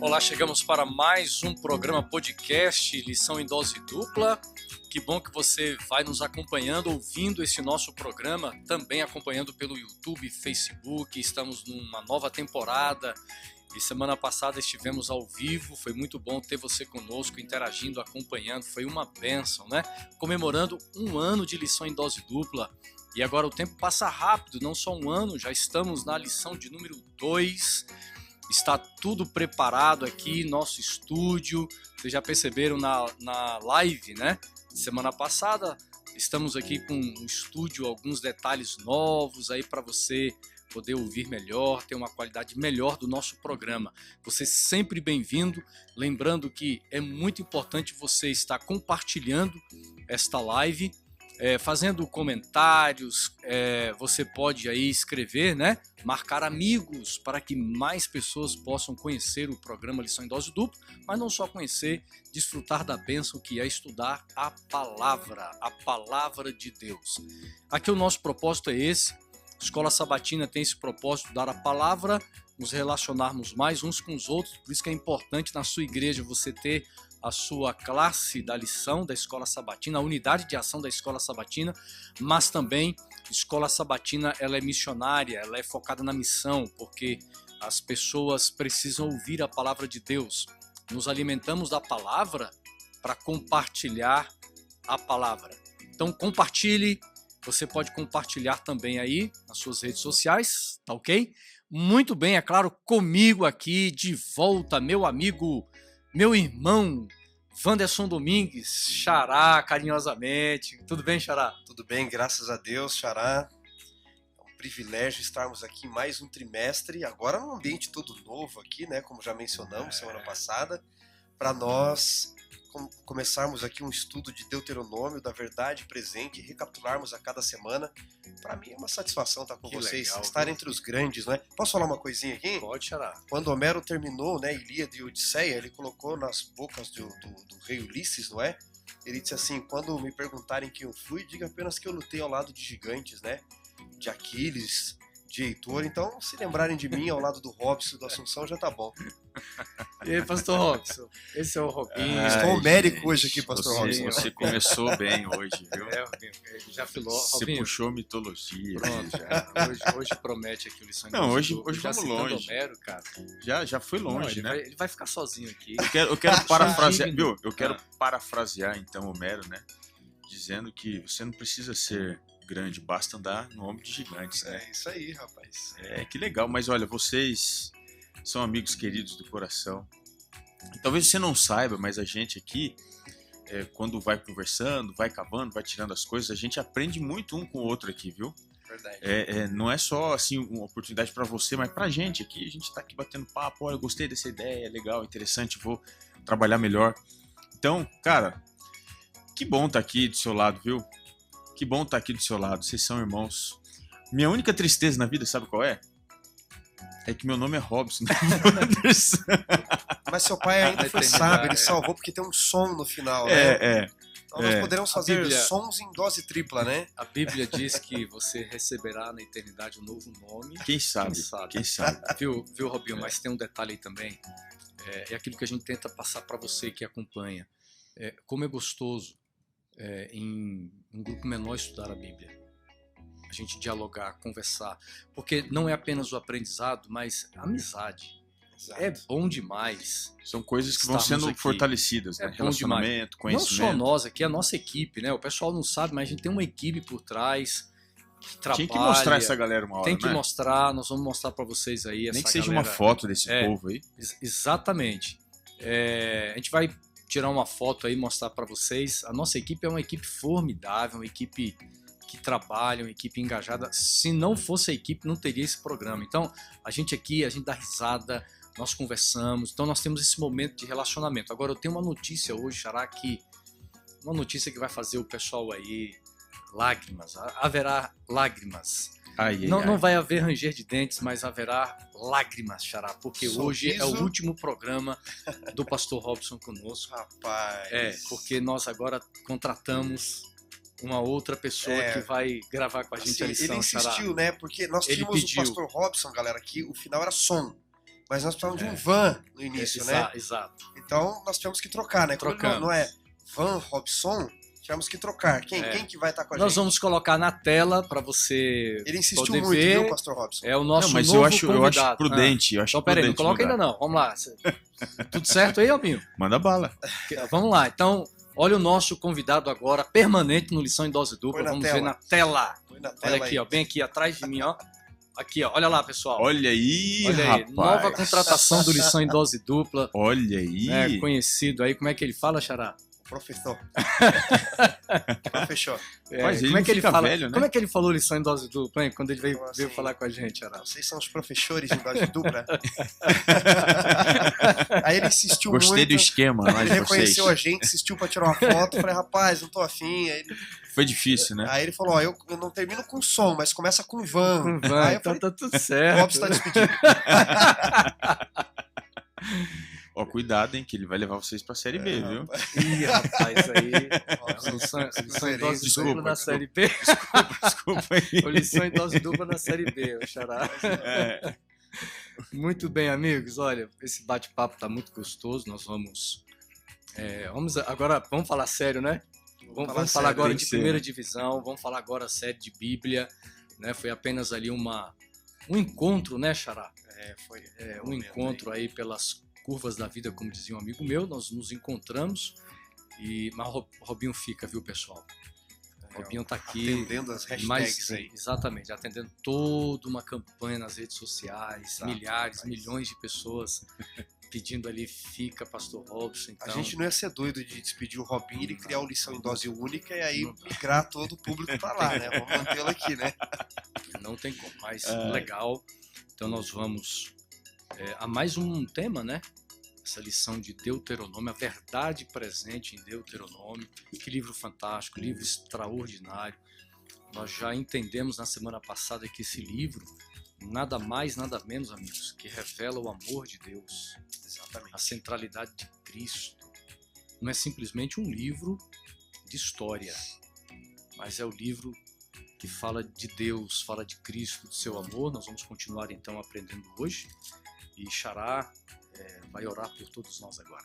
Olá, chegamos para mais um programa podcast Lição em Dose Dupla. Que bom que você vai nos acompanhando, ouvindo esse nosso programa, também acompanhando pelo YouTube e Facebook. Estamos numa nova temporada e semana passada estivemos ao vivo. Foi muito bom ter você conosco, interagindo, acompanhando. Foi uma bênção, né? Comemorando um ano de Lição em Dose Dupla. E agora o tempo passa rápido, não só um ano, já estamos na lição de número 2. Está tudo preparado aqui, nosso estúdio. Vocês já perceberam na live, né? Semana passada, estamos aqui com um estúdio, alguns detalhes novos aí para você poder ouvir melhor, ter uma qualidade melhor do nosso programa. Você sempre bem-vindo. Lembrando que é muito importante você estar compartilhando esta live, fazendo comentários, você pode aí escrever, né? Marcar amigos para que mais pessoas possam conhecer o programa Lição em Dose Dupla, mas não só conhecer, desfrutar da bênção que é estudar a palavra de Deus. Aqui o nosso propósito é esse. A Escola Sabatina tem esse propósito, dar a palavra, nos relacionarmos mais uns com os outros. Por isso que é importante na sua igreja você ter a sua classe da lição da Escola Sabatina, a unidade de ação da Escola Sabatina, mas também a Escola Sabatina ela é missionária, ela é focada na missão, porque as pessoas precisam ouvir a palavra de Deus. Nos alimentamos da palavra para compartilhar a palavra. Então compartilhe, você pode compartilhar também aí nas suas redes sociais, tá ok? Muito bem, é claro, comigo aqui de volta, meu amigo, meu irmão, Wanderson Domingues, Xará, carinhosamente. Tudo bem, Xará? Tudo bem, graças a Deus, Xará. É um privilégio estarmos aqui em mais um trimestre, agora num ambiente todo novo aqui, né? Como já mencionamos semana passada, para nós começarmos aqui um estudo de Deuteronômio, da verdade presente, e recapitularmos a cada semana. Para mim é uma satisfação estar com vocês, legal, estar entre os grandes, né? Posso falar uma coisinha aqui? Pode, Xará. Quando Homero terminou, né, Ilíada e Odisseia, ele colocou nas bocas do rei Ulisses, não é? Ele disse assim: quando me perguntarem quem eu fui, diga apenas que eu lutei ao lado de gigantes, né? De Aquiles, de Heitor. Então, se lembrarem de mim ao lado do Robson, do Assunção, já tá bom. E aí, pastor Robson? Esse é o Robinho. Estou homérico hoje aqui, pastor Robson. Você começou bem hoje, viu? Robinho, já filou. Você Robinho, puxou mitologia. pronto, já. Hoje promete aqui o Lição em Não, Dose hoje Dupla. Já vamos citando longe. Homero, cara. Já foi longe, Não, né? Ele vai ficar sozinho aqui. Eu quero parafrasear, digno. viu? Eu quero parafrasear então Homero, né? Dizendo que você não precisa ser grande, basta andar no ombro de gigantes, né? É isso aí, rapaz. Que legal, mas olha, vocês são amigos queridos do coração. Talvez você não saiba, mas a gente aqui, quando vai conversando, vai cavando, vai tirando as coisas, a gente aprende muito um com o outro aqui, viu? Verdade. Não é só assim uma oportunidade para você, mas pra gente aqui. A gente tá aqui batendo papo, olha, eu gostei dessa ideia, é legal, interessante, vou trabalhar melhor. Então, cara, que bom tá aqui do seu lado, viu? Que bom estar aqui do seu lado, vocês são irmãos. Minha única tristeza na vida, sabe qual é? É que meu nome é Robson. Mas seu pai ainda foi sábio, ele salvou porque tem um som no final, né? Então nós poderemos fazer Bíblia, sons em dose tripla, né? A Bíblia diz que você receberá na eternidade um novo nome. Quem sabe? Quem sabe? Viu, Robinho? Mas tem um detalhe aí também. É aquilo que a gente tenta passar para você que acompanha. Como é gostoso em um grupo menor estudar a Bíblia. A gente dialogar, conversar. Porque não é apenas o aprendizado, mas a amizade. Exato. É bom demais. São coisas que vão sendo aqui. Fortalecidas, né? Relacionamento, conhecimento. Não só nós aqui, a nossa equipe, né? O pessoal não sabe, mas a gente tem uma equipe por trás que trabalha. Tinha que mostrar essa galera uma hora, Tem que né? mostrar, nós vamos mostrar para vocês aí. Nem essa que seja galera. uma foto desse povo aí. Exatamente. A gente vai tirar uma foto aí, mostrar para vocês. A nossa equipe é uma equipe formidável, uma equipe que trabalha, uma equipe engajada. Se não fosse a equipe, não teria esse programa. Então, a gente aqui, a gente dá risada, nós conversamos, então nós temos esse momento de relacionamento. Agora, eu tenho uma notícia hoje, Xará, uma notícia que vai fazer o pessoal aí lágrimas, haverá lágrimas. Não vai haver ranger de dentes, mas haverá lágrimas, Xará, porque Sorriso. Hoje é o último programa do pastor Robson conosco. Rapaz. Porque nós agora contratamos uma outra pessoa que vai gravar com a gente a lição, ele insistiu, Xará. né? Porque nós tínhamos o pastor Robson, galera, que o final era som. mas nós precisávamos de um van no início, né? Exato. Então nós tivemos que trocar, né? Como não é Van Robson, tivemos que trocar. Quem que vai estar com a gente? Nós vamos colocar na tela para você. Ele insistiu poder muito, ver. viu, Pastor Robson? É o nosso mas novo eu acho prudente. Eu acho então, peraí, não prudente coloca mudar. ainda não. Vamos lá. Tudo certo aí, Albinho? Manda bala. Vamos lá. Então, olha o nosso convidado agora, permanente no Lição em Dose Dupla. Vamos ver na tela. Põe na tela Olha aqui, aí. ó, bem aqui atrás de mim, ó. Aqui, ó, olha lá, pessoal. Olha aí, Olha aí, rapaz. nova contratação do Lição em Dose Dupla. Olha aí. Conhecido aí, como é que ele fala, Xará? Professor. Fechou. Mas ele como é não que ele fica fala? velho, né? Como é que ele falou Lição em Dose Dupla, hein? Quando ele veio Assim, falar com a gente, Xará? Vocês são os professores em dose dupla. Aí ele insistiu Gostei muito. do esquema lá Ele de reconheceu vocês. a gente, insistiu pra tirar uma foto. Falei, rapaz, não tô afim. Foi difícil, né? Aí ele falou, ó, eu não termino com som, mas começa com van. Com van, Aí eu então falei, tá tudo o certo. Robson tá despedido. Ó, cuidado, hein, que ele vai levar vocês pra Série B, viu? Ih, rapaz, isso aí. Lição em Dose Dupla na Série B. Desculpa aí. Lição em Dose Dupla na Série B, o Xará. É. Muito bem, amigos. Olha, esse bate-papo tá muito gostoso. Nós vamos agora, vamos falar sério, né? Vamos falar agora de primeira divisão, vamos falar agora sério de Bíblia, né? Foi apenas ali um encontro, né, Xará? Foi um encontro aí pelas curvas da vida, como dizia um amigo meu. Nós nos encontramos mas o Robinho fica, viu, pessoal? O Robinho tá aqui atendendo as hashtags aí. Exatamente, atendendo toda uma campanha nas redes sociais, milhões de pessoas pedindo ali, fica, Pastor Robson. Então, a gente não ia ser doido de despedir o Robinho e ele criar o Lição em Dose Única e aí migrar todo o público pra lá, né? Vamos mantê-lo aqui, né? Não tem como, mas legal. Então nós vamos a mais um tema, né? Essa lição de Deuteronômio, a verdade presente em Deuteronômio. Que livro fantástico, livro extraordinário. Nós já entendemos na semana passada que esse livro, nada mais, nada menos, amigos, que revela o amor de Deus. Exatamente. A centralidade de Cristo. Não é simplesmente um livro de história, mas é o livro que fala de Deus, fala de Cristo, do seu amor. Nós vamos continuar então aprendendo hoje. E Xará vai orar por todos nós agora.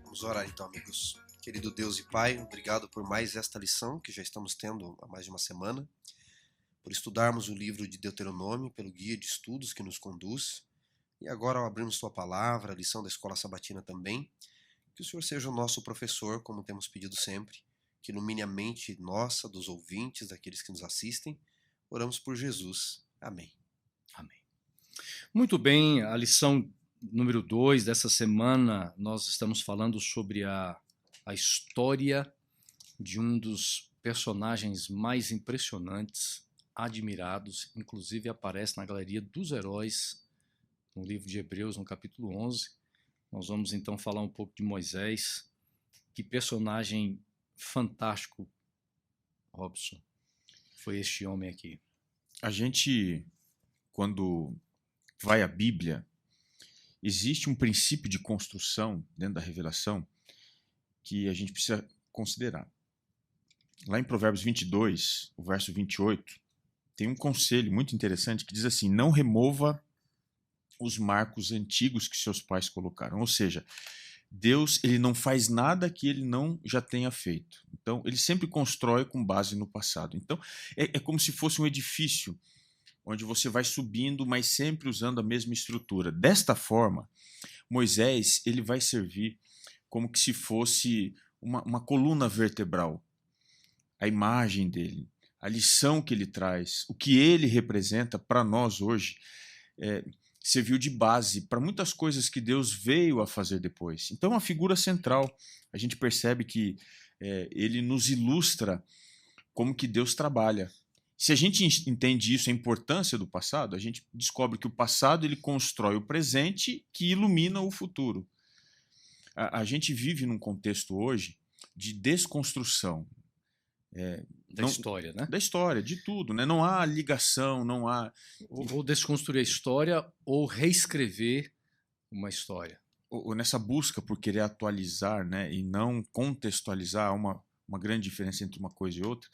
Vamos orar então, amigos. Querido Deus e Pai, obrigado por mais esta lição que já estamos tendo há mais de uma semana, por estudarmos o livro de Deuteronômio, pelo guia de estudos que nos conduz, e agora ao abrirmos Tua Palavra, a lição da Escola Sabatina também, que o Senhor seja o nosso professor, como temos pedido sempre, que ilumine a mente nossa, dos ouvintes, daqueles que nos assistem. Oramos por Jesus. Amém. Amém. Muito bem, a lição número 2 dessa semana, nós estamos falando sobre a história de um dos personagens mais impressionantes, admirados, inclusive aparece na galeria dos heróis, no livro de Hebreus, no capítulo 11. Nós vamos então falar um pouco de Moisés. Que personagem fantástico, Robson, foi este homem aqui. A gente, quando vai à Bíblia, existe um princípio de construção dentro da revelação que a gente precisa considerar. Lá em Provérbios 22, o verso 28, tem um conselho muito interessante que diz assim: não remova os marcos antigos que seus pais colocaram. Ou seja, Deus, ele não faz nada que ele não já tenha feito. Então, ele sempre constrói com base no passado. Então, é como se fosse um edifício onde você vai subindo, mas sempre usando a mesma estrutura. Desta forma, Moisés, ele vai servir como que se fosse uma coluna vertebral. A imagem dele, a lição que ele traz, o que ele representa para nós hoje, serviu de base para muitas coisas que Deus veio a fazer depois. Então, a figura central, a gente percebe que ele nos ilustra como que Deus trabalha. Se a gente entende isso, a importância do passado, a gente descobre que o passado ele constrói o presente que ilumina o futuro. A gente vive num contexto hoje de desconstrução. História, né? Da história, de tudo, né? Não há ligação, não há... Ou desconstruir a história ou reescrever uma história. Ou nessa busca por querer atualizar, né? E não contextualizar, uma grande diferença entre uma coisa e outra.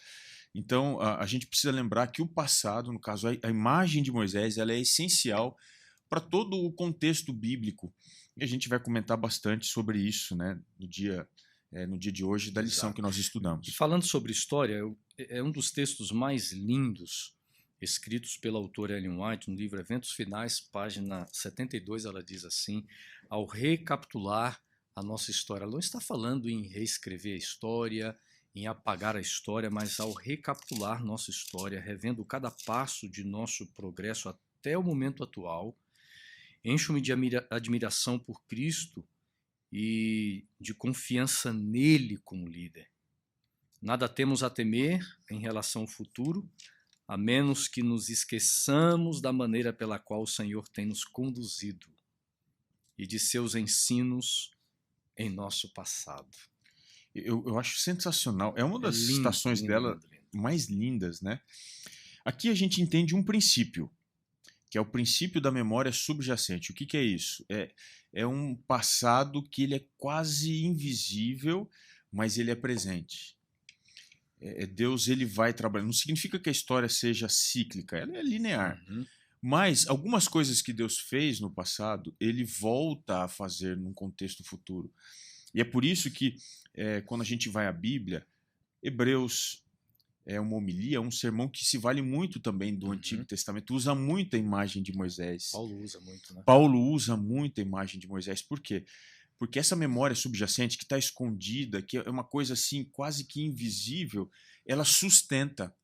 Então, a gente precisa lembrar que o passado, no caso, a imagem de Moisés, ela é essencial para todo o contexto bíblico. E a gente vai comentar bastante sobre isso, né, no dia de hoje, da lição Exato. que nós estudamos. E falando sobre história, é um dos textos mais lindos escritos pela autora Ellen White no livro Eventos Finais, página 72, ela diz assim: ao recapitular a nossa história, ela não está falando em reescrever a história, em apagar a história, mas ao recapitular nossa história, revendo cada passo de nosso progresso até o momento atual, encho-me de admiração por Cristo e de confiança nele como líder. Nada temos a temer em relação ao futuro, a menos que nos esqueçamos da maneira pela qual o Senhor tem nos conduzido e de seus ensinos em nosso passado. Eu acho sensacional. É uma das lindo, citações lindo, dela lindo, lindo. mais lindas, né? Aqui a gente entende um princípio, que é o princípio da memória subjacente. O que é isso? É um passado que ele é quase invisível, mas ele é presente. Deus, ele vai trabalhando. Não significa que a história seja cíclica, ela é linear. Uhum. Mas algumas coisas que Deus fez no passado, ele volta a fazer num contexto futuro. E é por isso que, quando a gente vai à Bíblia, Hebreus é uma homilia, um sermão que se vale muito também do Antigo Testamento, usa muito a imagem de Moisés. Paulo usa muito, né? Paulo usa muito a imagem de Moisés. Por quê? Porque essa memória subjacente que está escondida, que é uma coisa assim quase que invisível, ela sustenta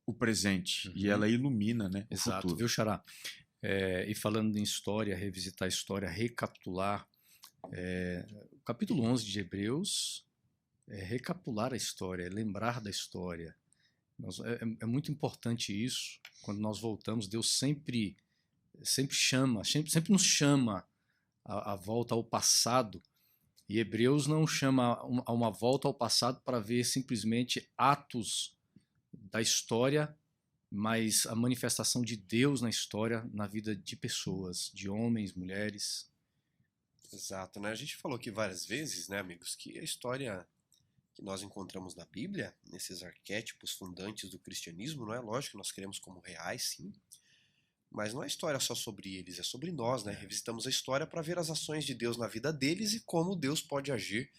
o presente e ela ilumina, né, o Exato, futuro. viu, Xará? E falando em história, revisitar a história, recapitular, o capítulo 11 de Hebreus é recapitular a história, é lembrar da história. É muito importante isso. Quando nós voltamos, Deus sempre chama, sempre nos chama a volta ao passado. E Hebreus não chama a uma volta ao passado para ver simplesmente atos da história, mas a manifestação de Deus na história, na vida de pessoas, de homens, mulheres. Exato, né? A gente falou aqui várias vezes, né, amigos, que a história que nós encontramos na Bíblia, nesses arquétipos fundantes do cristianismo, não é lógico que nós queremos como reais, sim, mas não é história só sobre eles, é sobre nós, né? Revisitamos a história para ver as ações de Deus na vida deles e como Deus pode agir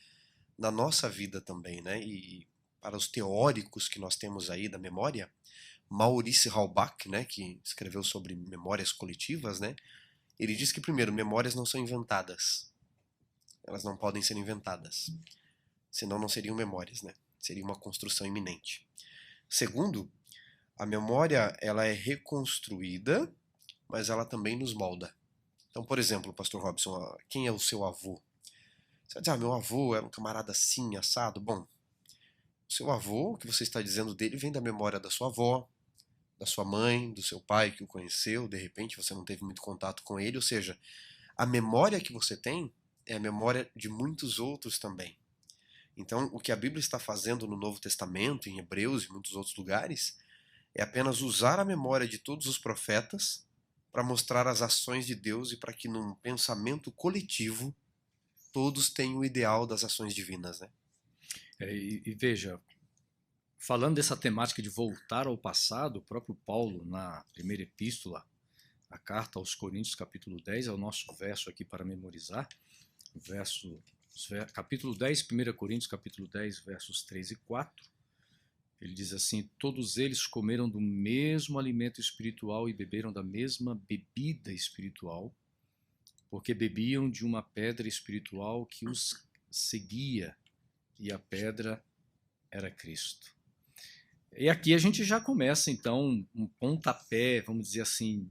na nossa vida também, né? E para os teóricos que nós temos aí da memória, Maurice Halbach, né, que escreveu sobre memórias coletivas, né? Ele diz que, primeiro, memórias não são inventadas. Elas não podem ser inventadas. Senão não seriam memórias, né? Seria uma construção iminente. Segundo, a memória ela é reconstruída, mas ela também nos molda. Então, por exemplo, Pastor Robson, quem é o seu avô? Você vai dizer, meu avô era um camarada assim, assado. Bom, o seu avô, o que você está dizendo dele, vem da memória da sua avó, da sua mãe, do seu pai que o conheceu, de repente você não teve muito contato com ele, ou seja, a memória que você tem é a memória de muitos outros também. Então, o que a Bíblia está fazendo no Novo Testamento, em Hebreus e muitos outros lugares, é apenas usar a memória de todos os profetas para mostrar as ações de Deus e para que num pensamento coletivo todos tenham o ideal das ações divinas, né? E veja, falando dessa temática de voltar ao passado, o próprio Paulo, na primeira epístola, a carta aos Coríntios, capítulo 10, é o nosso verso aqui para memorizar, capítulo 10, 1 Coríntios, capítulo 10, versos 3 e 4, ele diz assim: todos eles comeram do mesmo alimento espiritual e beberam da mesma bebida espiritual, porque bebiam de uma pedra espiritual que os seguia, e a pedra era Cristo. E aqui a gente já começa, então, um pontapé, vamos dizer assim,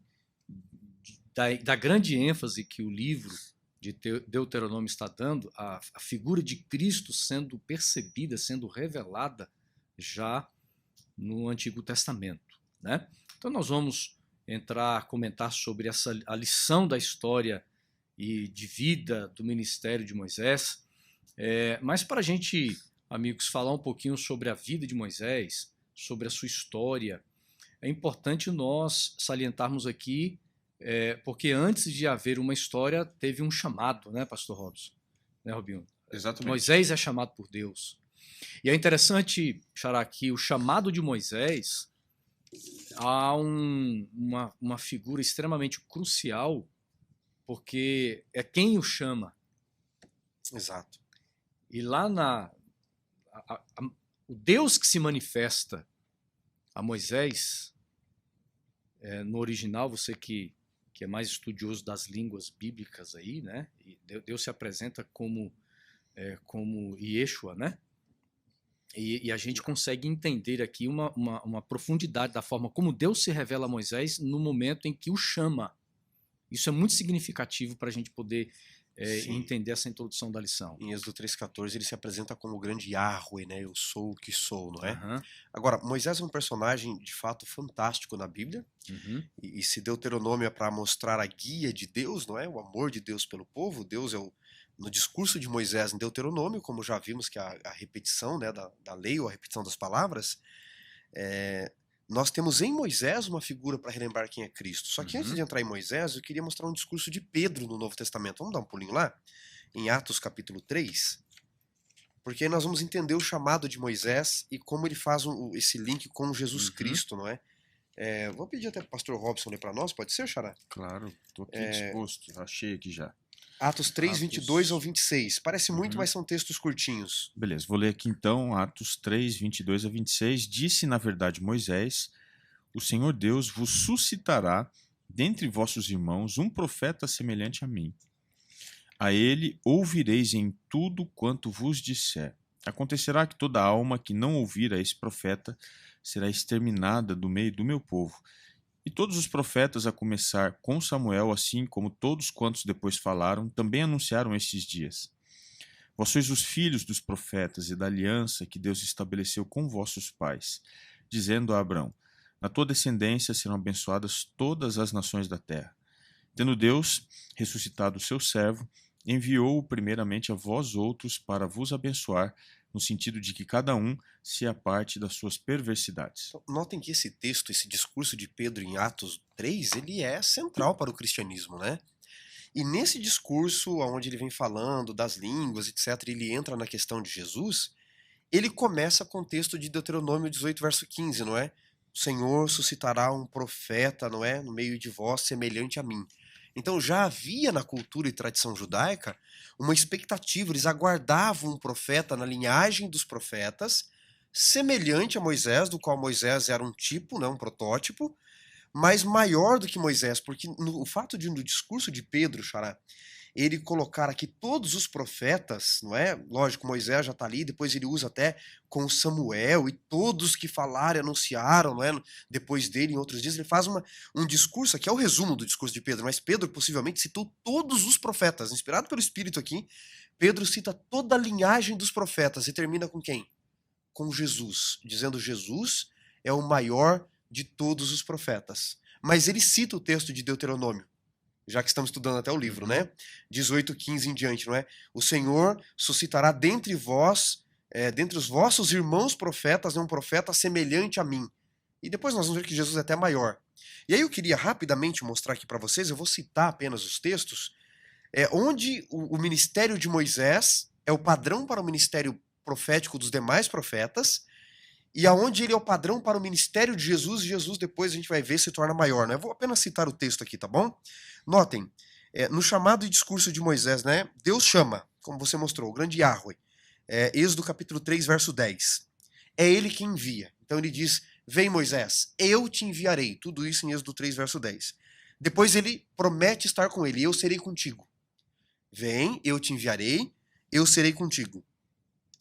da grande ênfase que o livro de Deuteronômio está dando, a figura de Cristo sendo percebida, sendo revelada já no Antigo Testamento, né? Então nós vamos comentar sobre a lição da história e de vida do ministério de Moisés, mas para a gente, amigos, falar um pouquinho sobre a vida de Moisés, sobre a sua história, é importante nós salientarmos aqui, porque antes de haver uma história, teve um chamado, né, Pastor Robson? Né, Robinho? Exatamente. Moisés é chamado por Deus. E é interessante, Xará, que o chamado de Moisés, há uma figura extremamente crucial porque é quem o chama. Exato. E lá o Deus que se manifesta a Moisés, no original, você que é mais estudioso das línguas bíblicas aí, né? E Deus se apresenta como Yeshua, né? E a gente consegue entender aqui uma profundidade da forma como Deus se revela a Moisés no momento em que o chama. Isso é muito significativo para a gente poder entender essa introdução da lição. Em Êxodo 3,14 ele se apresenta como o grande Yahweh, né? Eu sou o que sou, não é? Uhum. Agora, Moisés é um personagem de fato fantástico na Bíblia. Uhum. E se Deuteronômio é para mostrar a guia de Deus, não é? O amor de Deus pelo povo. Deus é no discurso de Moisés em Deuteronômio, como já vimos que a repetição, né, da lei ou a repetição das palavras, nós temos em Moisés uma figura para relembrar quem é Cristo. Só que antes de entrar em Moisés, eu queria mostrar um discurso de Pedro no Novo Testamento. Vamos dar um pulinho lá? Em Atos capítulo 3. Porque aí nós vamos entender o chamado de Moisés e como ele faz esse link com Jesus Cristo, não é? Vou pedir até para o pastor Robson ler para nós, pode ser, Xará? Claro, estou aqui disposto, achei aqui já. Atos 3, 22 ao 26. Parece muito, mas são textos curtinhos. Beleza, vou ler aqui então, Atos 3, 22 a 26. Disse, na verdade, Moisés: o Senhor Deus vos suscitará dentre vossos irmãos um profeta semelhante a mim. A ele ouvireis em tudo quanto vos disser. Acontecerá que toda alma que não ouvir a esse profeta será exterminada do meio do meu povo. E todos os profetas, a começar com Samuel, assim como todos quantos depois falaram, também anunciaram estes dias. Vós sois os filhos dos profetas e da aliança que Deus estabeleceu com vossos pais, dizendo a Abrão: na tua descendência serão abençoadas todas as nações da terra. Tendo Deus ressuscitado o seu servo, enviou-o primeiramente a vós outros para vos abençoar, no sentido de que cada um se aparte das suas perversidades. Notem que esse texto, esse discurso de Pedro em Atos 3, ele é central para o cristianismo, né? E nesse discurso, onde ele vem falando das línguas, etc., ele entra na questão de Jesus, ele começa com o texto de Deuteronômio 18, verso 15, não é? O Senhor suscitará um profeta, não é? No meio de vós, semelhante a mim. Então já havia na cultura e tradição judaica uma expectativa, eles aguardavam um profeta na linhagem dos profetas, semelhante a Moisés, do qual Moisés era um tipo, né, um protótipo, mas maior do que Moisés, porque o fato de no discurso de Pedro, Xará, ele colocar aqui todos os profetas, não é? Lógico, Moisés já está ali, depois ele usa até com Samuel e todos que falaram e anunciaram, não é? Depois dele, em outros dias, ele faz um discurso, aqui é o resumo do discurso de Pedro, mas Pedro possivelmente citou todos os profetas, inspirado pelo Espírito aqui, Pedro cita toda a linhagem dos profetas e termina com quem? Com Jesus, dizendo Jesus é o maior de todos os profetas. Mas ele cita o texto de Deuteronômio, já que estamos estudando até o livro, né? 18:15 em diante, não é? O Senhor suscitará dentre vós, dentre os vossos irmãos profetas, um profeta semelhante a mim. E depois nós vamos ver que Jesus é até maior. E aí eu queria rapidamente mostrar aqui para vocês, eu vou citar apenas os textos, onde o ministério de Moisés é o padrão para o ministério profético dos demais profetas, e aonde ele é o padrão para o ministério de Jesus, e Jesus depois a gente vai ver se torna maior, né? Eu vou apenas citar o texto aqui, tá bom? Notem, no chamado e discurso de Moisés, né? Deus chama, como você mostrou, o grande Yahweh. Êxodo capítulo 3, verso 10. É ele que envia. Então ele diz: vem Moisés, eu te enviarei. Tudo isso em Êxodo 3, verso 10. Depois ele promete estar com ele: eu serei contigo. Vem, eu te enviarei, eu serei contigo.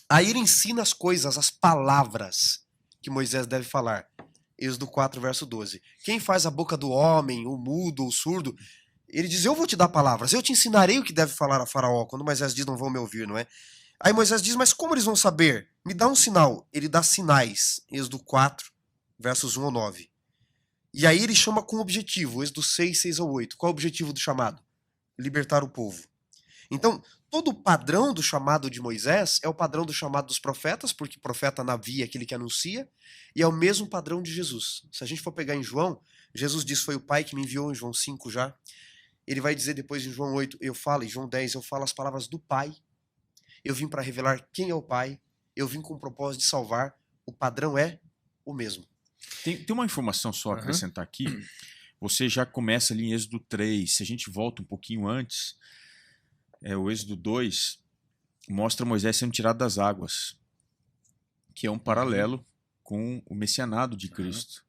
Aí ele ensina as coisas, as palavras que Moisés deve falar. Êxodo 4, verso 12. Quem faz a boca do homem, o mudo, o surdo? Ele diz: eu vou te dar palavras, eu te ensinarei o que deve falar a Faraó. Quando Moisés diz: não vão me ouvir, não é? Aí Moisés diz: mas como eles vão saber? Me dá um sinal. Ele dá sinais. Êxodo 4, versos 1 ao 9. E aí ele chama com objetivo. Êxodo 6, 6 ao 8. Qual é o objetivo do chamado? Libertar o povo. Então, todo o padrão do chamado de Moisés é o padrão do chamado dos profetas, porque profeta navia é aquele que anuncia, e é o mesmo padrão de Jesus. Se a gente for pegar em João, Jesus diz: foi o Pai que me enviou, em João 5 já. Ele vai dizer depois em João 8, em João 10, eu falo as palavras do Pai. Eu vim para revelar quem é o Pai, eu vim com o propósito de salvar. O padrão é o mesmo. Tem uma informação só a acrescentar aqui. você já começa ali em Êxodo 3. Se a gente volta um pouquinho antes, o Êxodo 2 mostra Moisés sendo tirado das águas, que é um paralelo com o messianado de Cristo,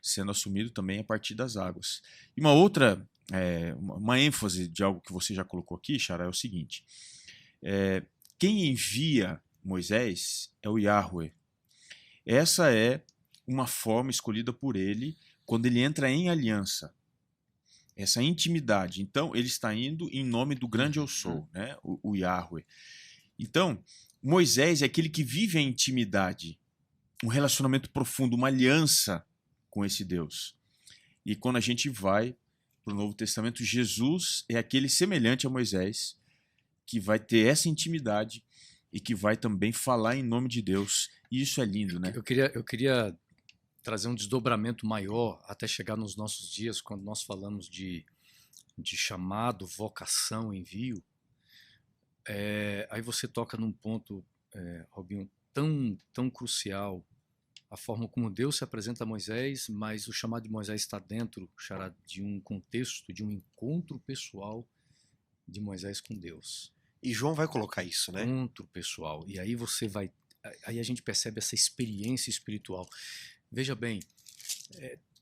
sendo assumido também a partir das águas. E uma outra, uma ênfase de algo que você já colocou aqui, Xará, é o seguinte: quem envia Moisés é o Yahweh. Essa é uma forma escolhida por ele quando ele entra em aliança. Essa intimidade. Então, ele está indo em nome do grande eu sou, né? O Yahweh. Então, Moisés é aquele que vive a intimidade, um relacionamento profundo, uma aliança com esse Deus. E quando a gente vai para o Novo Testamento, Jesus é aquele semelhante a Moisés, que vai ter essa intimidade e que vai também falar em nome de Deus. E isso é lindo, né? Eu queria trazer um desdobramento maior até chegar nos nossos dias, quando nós falamos de chamado, vocação, envio. Aí você toca num ponto, Robinho, tão crucial, a forma como Deus se apresenta a Moisés, mas o chamado de Moisés está dentro, Xará, de um contexto, de um encontro pessoal de Moisés com Deus. E João vai colocar isso, né? Encontro pessoal. E aí aí a gente percebe essa experiência espiritual. Veja bem,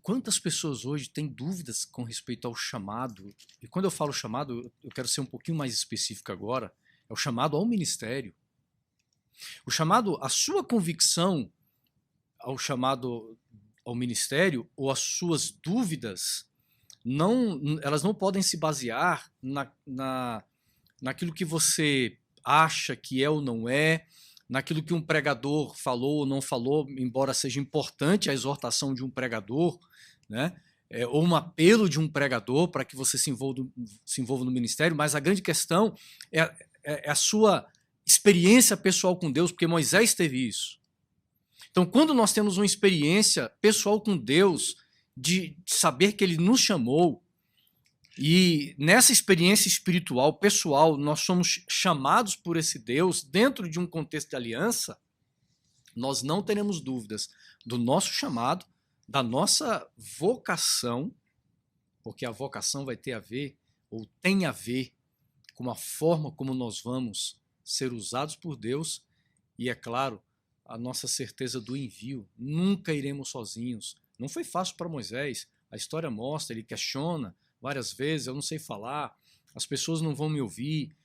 quantas pessoas hoje têm dúvidas com respeito ao chamado? E quando eu falo chamado, eu quero ser um pouquinho mais específico agora. É o chamado ao ministério. O chamado, a sua convicção ao chamado ao ministério, ou as suas dúvidas, elas não podem se basear naquilo que você acha que é ou não é, naquilo que um pregador falou ou não falou, embora seja importante a exortação de um pregador, né? Ou um apelo de um pregador para que você se envolva no ministério, mas a grande questão é a sua experiência pessoal com Deus, porque Moisés teve isso. Então, quando nós temos uma experiência pessoal com Deus, de saber que Ele nos chamou, e nessa experiência espiritual, pessoal, nós somos chamados por esse Deus dentro de um contexto de aliança, nós não teremos dúvidas do nosso chamado, da nossa vocação, porque a vocação vai ter a ver, ou tem a ver, com a forma como nós vamos ser usados por Deus, e é claro, a nossa certeza do envio. Nunca iremos sozinhos. Não foi fácil para Moisés. A história mostra, ele questiona várias vezes, eu não sei falar, as pessoas não vão me ouvir,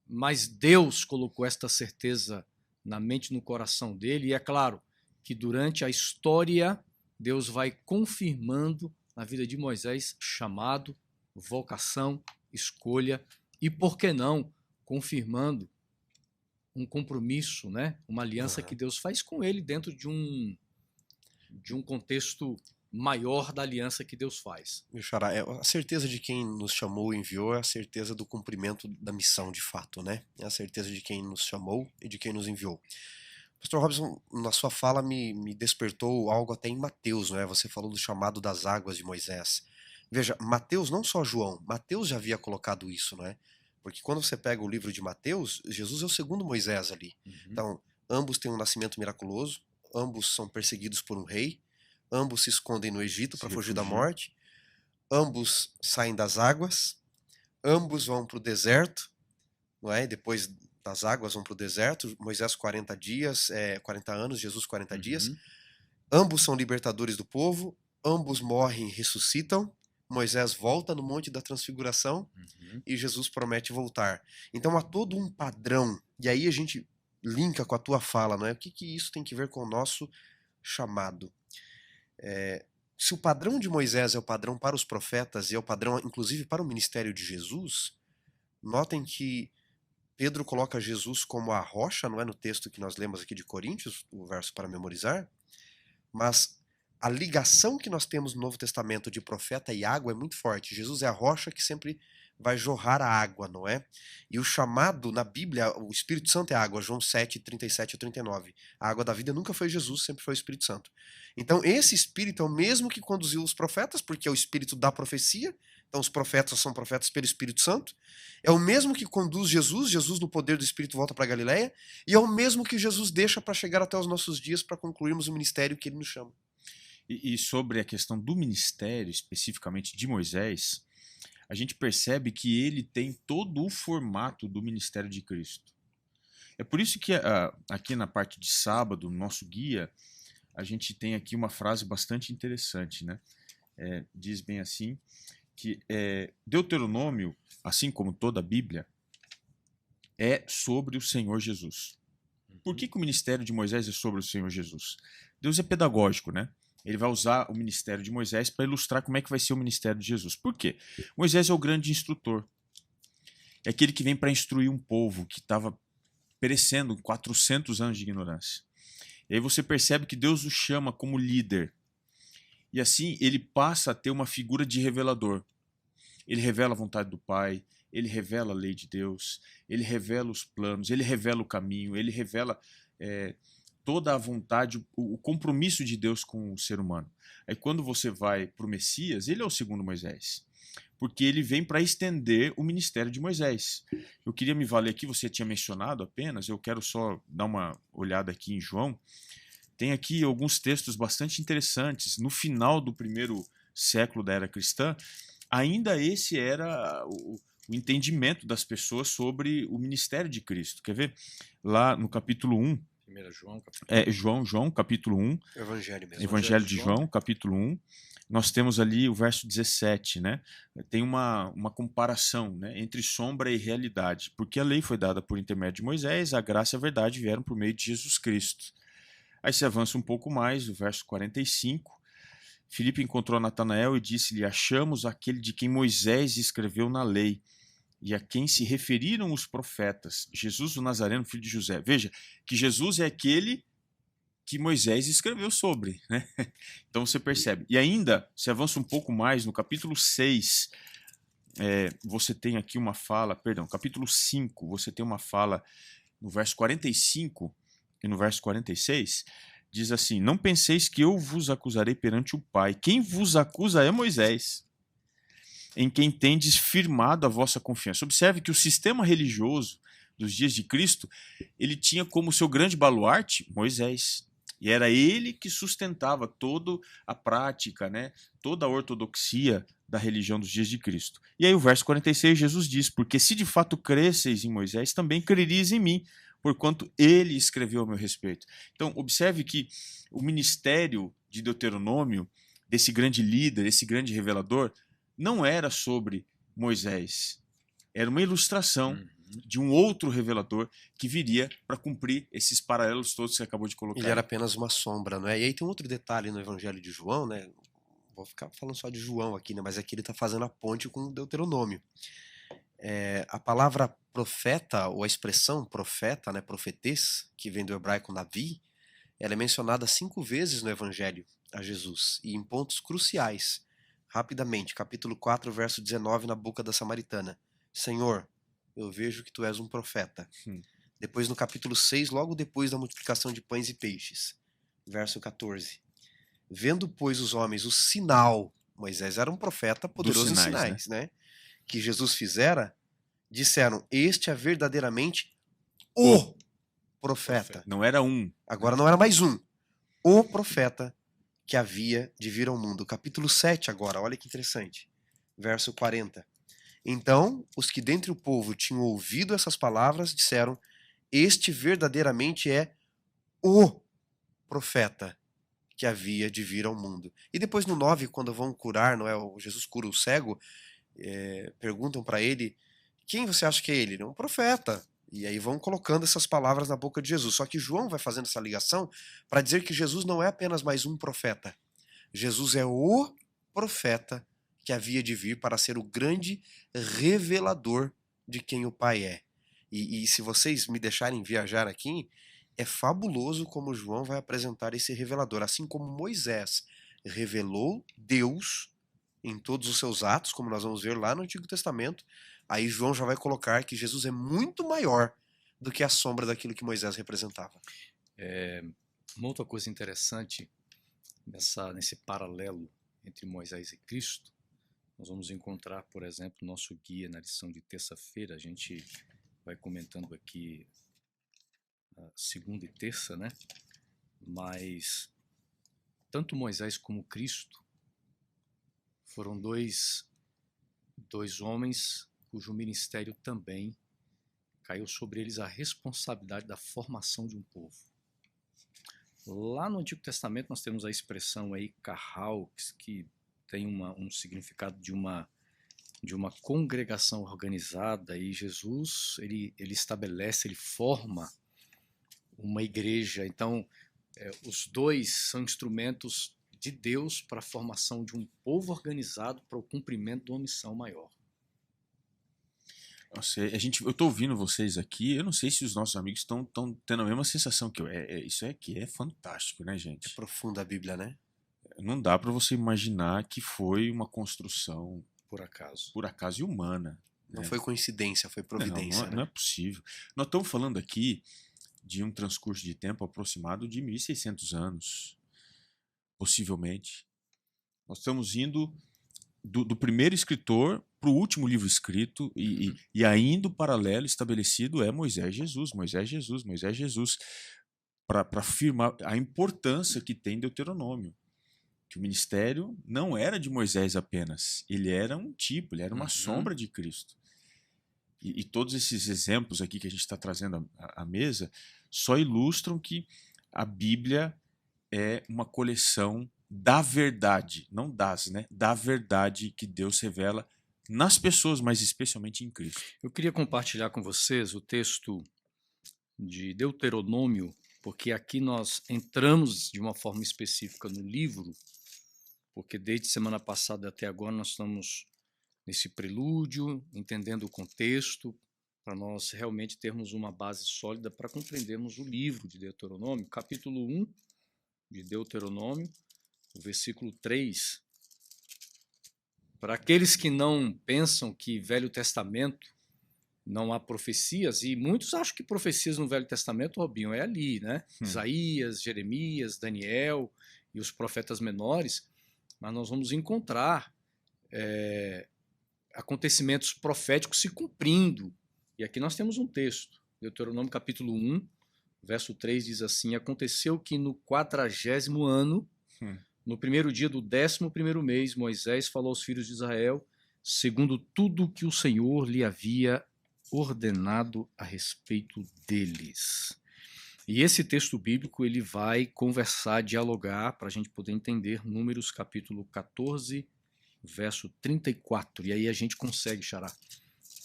mas Deus colocou esta certeza na mente e no coração dele, e é claro que durante a história, Deus vai confirmando na vida de Moisés chamado, vocação, escolha, e por que não, confirmando um compromisso, né? Uma aliança que Deus faz com ele dentro de um contexto maior da aliança que Deus faz. Meu xará, a certeza de quem nos chamou e enviou é a certeza do cumprimento da missão de fato, né? É a certeza de quem nos chamou e de quem nos enviou. Pastor Robson, na sua fala me despertou algo até em Mateus, né? Você falou do chamado das águas de Moisés. Veja, Mateus, não só João, Mateus já havia colocado isso, né? Porque quando você pega o livro de Mateus, Jesus é o segundo Moisés ali. Então, ambos têm um nascimento miraculoso, ambos são perseguidos por um rei, ambos se escondem no Egito para fugir da morte, ambos saem das águas, ambos vão para o deserto, não é? Depois das águas vão para o deserto, Moisés 40 dias, 40 anos, Jesus 40 dias. Ambos são libertadores do povo, ambos morrem e ressuscitam. Moisés volta no Monte da Transfiguração e Jesus promete voltar. Então há todo um padrão, e aí a gente linka com a tua fala, não é? O que isso tem que ver com o nosso chamado? Se o padrão de Moisés é o padrão para os profetas e é o padrão inclusive para o ministério de Jesus, notem que Pedro coloca Jesus como a rocha, não é, no texto que nós lemos aqui de Coríntios, o verso para memorizar, mas a ligação que nós temos no Novo Testamento de profeta e água é muito forte. Jesus é a rocha que sempre vai jorrar a água, não é? E o chamado na Bíblia, o Espírito Santo é água, João 7, 37 e 39. A água da vida nunca foi Jesus, sempre foi o Espírito Santo. Então esse Espírito é o mesmo que conduziu os profetas, porque é o Espírito da profecia. Então os profetas são profetas pelo Espírito Santo. É o mesmo que conduz Jesus, Jesus no poder do Espírito volta para Galileia, e é o mesmo que Jesus deixa para chegar até os nossos dias para concluirmos o ministério que ele nos chama. E sobre a questão do ministério, especificamente de Moisés, a gente percebe que ele tem todo o formato do ministério de Cristo. É por isso que aqui na parte de sábado, no nosso guia, a gente tem aqui uma frase bastante interessante, né? Diz bem assim, que Deuteronômio, assim como toda a Bíblia, é sobre o Senhor Jesus. Por que o ministério de Moisés é sobre o Senhor Jesus? Deus é pedagógico, né? Ele vai usar o ministério de Moisés para ilustrar como é que vai ser o ministério de Jesus. Por quê? Moisés é o grande instrutor. É aquele que vem para instruir um povo que estava perecendo em 400 anos de ignorância. E aí você percebe que Deus o chama como líder. E assim ele passa a ter uma figura de revelador. Ele revela a vontade do Pai, ele revela a lei de Deus, ele revela os planos, ele revela o caminho, ele revela toda a vontade, o compromisso de Deus com o ser humano. Aí quando você vai para o Messias, ele é o segundo Moisés, porque ele vem para estender o ministério de Moisés. Eu queria me valer aqui, você tinha mencionado apenas, eu quero só dar uma olhada aqui em João. Tem aqui alguns textos bastante interessantes. No final do primeiro século da era cristã, ainda esse era o entendimento das pessoas sobre o ministério de Cristo. Quer ver? Lá no capítulo 1, 1 João, capítulo João, capítulo 1. Evangelho mesmo. Evangelho de João, capítulo 1. Nós temos ali o verso 17, né? Tem uma comparação, né, entre sombra e realidade. Porque a lei foi dada por intermédio de Moisés, a graça e a verdade vieram por meio de Jesus Cristo. Aí se avança um pouco mais, o verso 45. Filipe encontrou Natanael e disse-lhe: achamos aquele de quem Moisés escreveu na lei e a quem se referiram os profetas, Jesus o Nazareno, filho de José. Veja que Jesus é aquele que Moisés escreveu sobre, né? Então você percebe. E ainda, se avança um pouco mais, no capítulo 6, você tem aqui uma fala, capítulo 5, você tem uma fala no verso 45 e no verso 46, diz assim: não penseis que eu vos acusarei perante o Pai. Quem vos acusa é Moisés, em quem tendes firmado a vossa confiança. Observe que o sistema religioso dos dias de Cristo, ele tinha como seu grande baluarte Moisés. E era ele que sustentava toda a prática, né, toda a ortodoxia da religião dos dias de Cristo. E aí o verso 46, Jesus diz: porque se de fato cresceis em Moisés, também crereis em mim, porquanto ele escreveu a meu respeito. Então, observe que o ministério de Deuteronômio, desse grande líder, esse grande revelador, não era sobre Moisés. Era uma ilustração de um outro revelador que viria para cumprir esses paralelos todos que você acabou de colocar. Ele era apenas uma sombra, não é? E aí tem um outro detalhe no Evangelho de João, né? Vou ficar falando só de João aqui, né? Mas aqui ele está fazendo a ponte com o Deuteronômio. A palavra profeta, ou a expressão profeta, né, profetês, que vem do hebraico navi, ela é mencionada 5 vezes no Evangelho a Jesus, e em pontos cruciais. Rapidamente, capítulo 4, verso 19, na boca da Samaritana: Senhor, eu vejo que tu és um profeta. Depois no capítulo 6, logo depois da multiplicação de pães e peixes, verso 14: vendo, pois, os homens o sinal, Moisés era um profeta poderoso em sinais, né? Que Jesus fizera, disseram: este é verdadeiramente o profeta. Não era um. Agora não era mais um. O profeta que havia de vir ao mundo. Capítulo 7 agora, olha que interessante. Verso 40. Então, os que dentre o povo tinham ouvido essas palavras disseram: este verdadeiramente é o profeta que havia de vir ao mundo. E depois no 9, quando vão curar, não é? Jesus cura o cego, perguntam para ele: quem você acha que é ele? Ele é um profeta. E aí vão colocando essas palavras na boca de Jesus. Só que João vai fazendo essa ligação para dizer que Jesus não é apenas mais um profeta. Jesus é o profeta que havia de vir para ser o grande revelador de quem o Pai é. E se vocês me deixarem viajar aqui, é fabuloso como João vai apresentar esse revelador. Assim como Moisés revelou Deus em todos os seus atos, como nós vamos ver lá no Antigo Testamento, aí João já vai colocar que Jesus é muito maior do que a sombra daquilo que Moisés representava. Uma outra coisa interessante nesse paralelo entre Moisés e Cristo, nós vamos encontrar, por exemplo, no nosso guia na lição de terça-feira. A gente vai comentando aqui segunda e terça, né? Mas tanto Moisés como Cristo foram dois homens cujo ministério também caiu sobre eles a responsabilidade da formação de um povo. Lá no Antigo Testamento nós temos a expressão aí kahal, que tem um significado de uma congregação organizada, e Jesus ele estabelece, ele forma uma igreja. Então, os dois são instrumentos de Deus para a formação de um povo organizado para o cumprimento de uma missão maior. Nossa, eu tô ouvindo vocês aqui, eu não sei se os nossos amigos estão tendo a mesma sensação que eu. Isso aqui é fantástico, né, gente? É profunda a Bíblia, né? Não dá para você imaginar que foi uma construção Por acaso e humana. Não né? foi coincidência, foi providência. Não é possível. Nós estamos falando aqui de um transcurso de tempo aproximado de 1.600 anos, possivelmente. Nós estamos indo do primeiro escritor para o último livro escrito, e ainda o paralelo estabelecido é Moisés Jesus, para afirmar a importância que tem Deuteronômio. Que o ministério não era de Moisés apenas, ele era um tipo, ele era uma sombra de Cristo. E todos esses exemplos aqui que a gente está trazendo à mesa só ilustram que a Bíblia é uma coleção da verdade, não das, né? Da verdade que Deus revela nas pessoas, mas especialmente em Cristo. Eu queria compartilhar com vocês o texto de Deuteronômio, porque aqui nós entramos de uma forma específica no livro, porque desde semana passada até agora nós estamos nesse prelúdio, entendendo o contexto, para nós realmente termos uma base sólida para compreendermos o livro de Deuteronômio, capítulo 1 de Deuteronômio, o versículo 3. Para aqueles que não pensam que Velho Testamento não há profecias, e muitos acham que profecias no Velho Testamento, Robinho, é ali, né? Isaías, Jeremias, Daniel e os profetas menores, mas nós vamos encontrar acontecimentos proféticos se cumprindo. E aqui nós temos um texto, Deuteronômio capítulo 1, verso 3 diz assim: aconteceu que no 40º ano, no primeiro dia do 11º mês, Moisés falou aos filhos de Israel, segundo tudo que o Senhor lhe havia ordenado a respeito deles. E esse texto bíblico ele vai conversar, dialogar, para a gente poder entender Números capítulo 14, verso 34. E aí a gente consegue, Xará,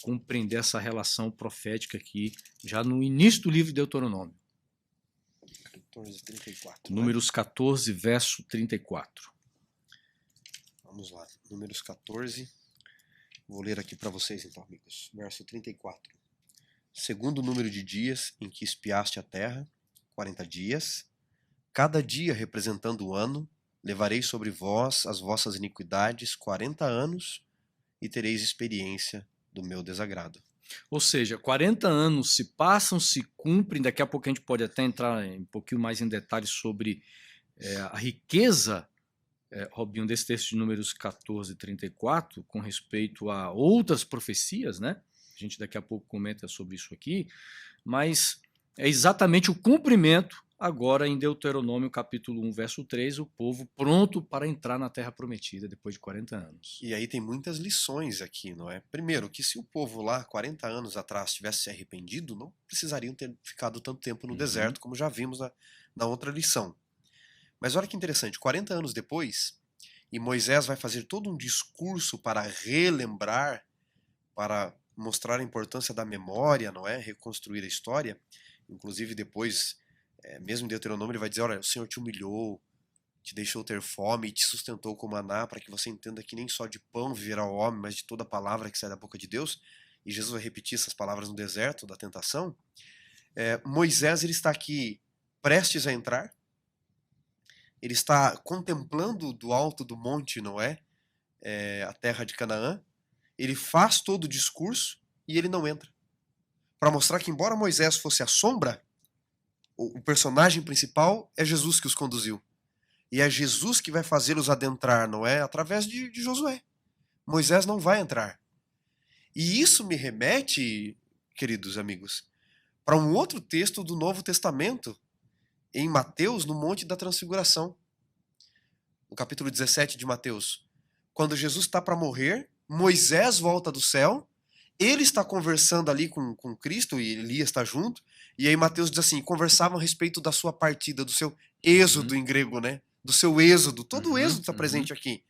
compreender essa relação profética aqui, já no início do livro de Deuteronômio. 14, 34. Números 14, verso 34. Vamos lá, Números 14. Vou ler aqui para vocês então, amigos. Verso 34. Segundo o número de dias em que espiaste a terra, 40 dias, cada dia representando o ano, levarei sobre vós as vossas iniquidades 40 anos e tereis experiência do meu desagrado. Ou seja, 40 anos se passam, se cumprem, daqui a pouco a gente pode até entrar um pouquinho mais em detalhes sobre a riqueza, Robinho, desse texto de Números 14, 34, com respeito a outras profecias, né? A gente daqui a pouco comenta sobre isso aqui, mas é exatamente o cumprimento agora em Deuteronômio capítulo 1, verso 3, o povo pronto para entrar na terra prometida depois de 40 anos. E aí tem muitas lições aqui, não é? Primeiro, que se o povo lá, 40 anos atrás, tivesse se arrependido, não precisariam ter ficado tanto tempo no deserto, como já vimos na outra lição. Mas olha que interessante, 40 anos depois, e Moisés vai fazer todo um discurso para relembrar, para mostrar a importância da memória, não é? Reconstruir a história. Inclusive depois, mesmo em Deuteronômio, ele vai dizer, olha, o Senhor te humilhou, te deixou ter fome e te sustentou com maná, para que você entenda que nem só de pão viverá o homem, mas de toda palavra que sai da boca de Deus. E Jesus vai repetir essas palavras no deserto da tentação. Moisés ele está aqui prestes a entrar, ele está contemplando do alto do monte, não é? A terra de Canaã. Ele faz todo o discurso e ele não entra. Para mostrar que, embora Moisés fosse a sombra, o personagem principal é Jesus que os conduziu. E é Jesus que vai fazê-los adentrar, não é? Através de Josué. Moisés não vai entrar. E isso me remete, queridos amigos, para um outro texto do Novo Testamento, em Mateus, no Monte da Transfiguração. no capítulo 17 de Mateus. Quando Jesus está para morrer, Moisés volta do céu, ele está conversando ali com Cristo, e Elias está junto, e aí Mateus diz assim, conversavam a respeito da sua partida, do seu êxodo em grego, né? Do seu êxodo, todo o êxodo está presente aqui.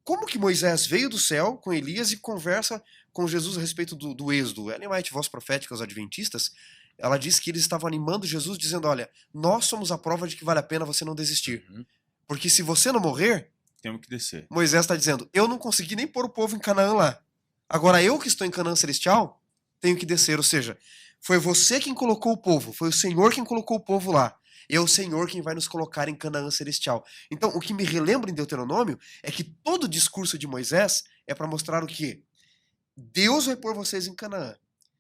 Como que Moisés veio do céu com Elias e conversa com Jesus a respeito do êxodo? Ellen White, voz profética aos adventistas, ela diz que eles estavam animando Jesus, dizendo, olha, nós somos a prova de que vale a pena você não desistir. Porque se você não morrer, temos que descer. Moisés está dizendo, eu não consegui nem pôr o povo em Canaã lá. Agora eu que estou em Canaã Celestial, tenho que descer. Ou seja, foi você quem colocou o povo, foi o Senhor quem colocou o povo lá. É o Senhor quem vai nos colocar em Canaã Celestial. Então, o que me relembra em Deuteronômio é que todo o discurso de Moisés é para mostrar o quê? Deus vai pôr vocês em Canaã.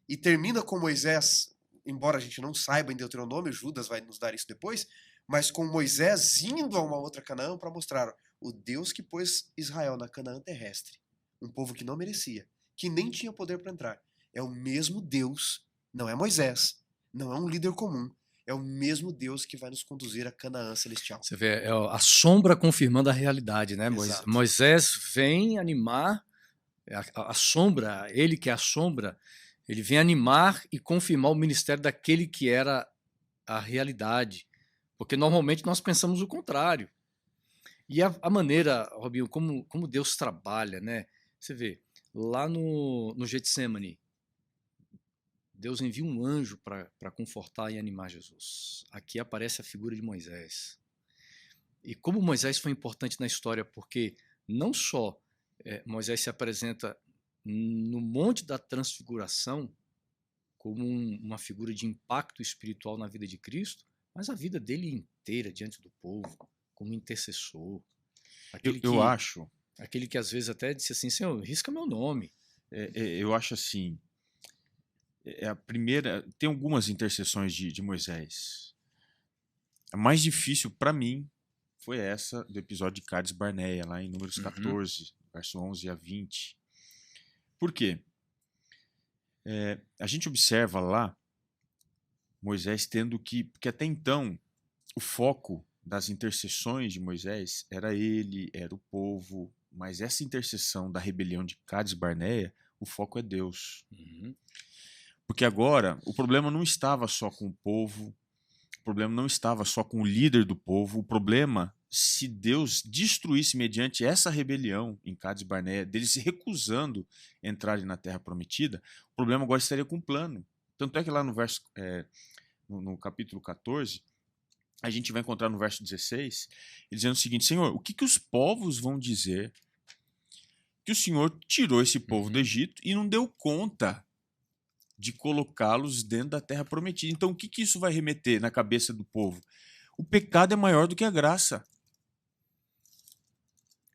E termina com Moisés, embora a gente não saiba em Deuteronômio, Judas vai nos dar isso depois, mas com Moisés indo a uma outra Canaã para mostrar o Deus que pôs Israel na Canaã terrestre. Um povo que não merecia, que nem tinha poder para entrar. É o mesmo Deus, não é Moisés, não é um líder comum, é o mesmo Deus que vai nos conduzir a Canaã Celestial. Você vê, é a sombra confirmando a realidade, né? Exato. Moisés vem animar, a sombra, ele que é a sombra, ele vem animar e confirmar o ministério daquele que era a realidade. Porque normalmente nós pensamos o contrário. E a maneira, Robinho, como Deus trabalha, né? Você vê, lá no Getsemane, Deus envia um anjo para confortar e animar Jesus. Aqui aparece a figura de Moisés. E como Moisés foi importante na história, porque não só Moisés se apresenta no Monte da Transfiguração como uma figura de impacto espiritual na vida de Cristo, mas a vida dele inteira diante do povo, como intercessor. Aquele que às vezes até disse assim, Senhor, risca meu nome. Eu acho assim, a primeira, tem algumas intercessões de Moisés. A mais difícil para mim foi essa do episódio de Cades Barneia, lá em Números 14, verso 11 a 20. Por quê? A gente observa lá Moisés tendo que, porque até então o foco das intercessões de Moisés era ele, era o povo, mas essa intercessão da rebelião de Cades Barneia, o foco é Deus. Porque agora o problema não estava só com o povo, o problema não estava só com o líder do povo, o problema, se Deus destruísse mediante essa rebelião em Cades Barneia, deles se recusando a entrarem na Terra Prometida, o problema agora estaria com o plano. Tanto é que lá no verso, no capítulo 14, a gente vai encontrar no verso 16, ele dizendo o seguinte, Senhor, o que os povos vão dizer que o Senhor tirou esse povo do Egito e não deu conta de colocá-los dentro da Terra Prometida? Então, o que isso vai remeter na cabeça do povo? O pecado é maior do que a graça.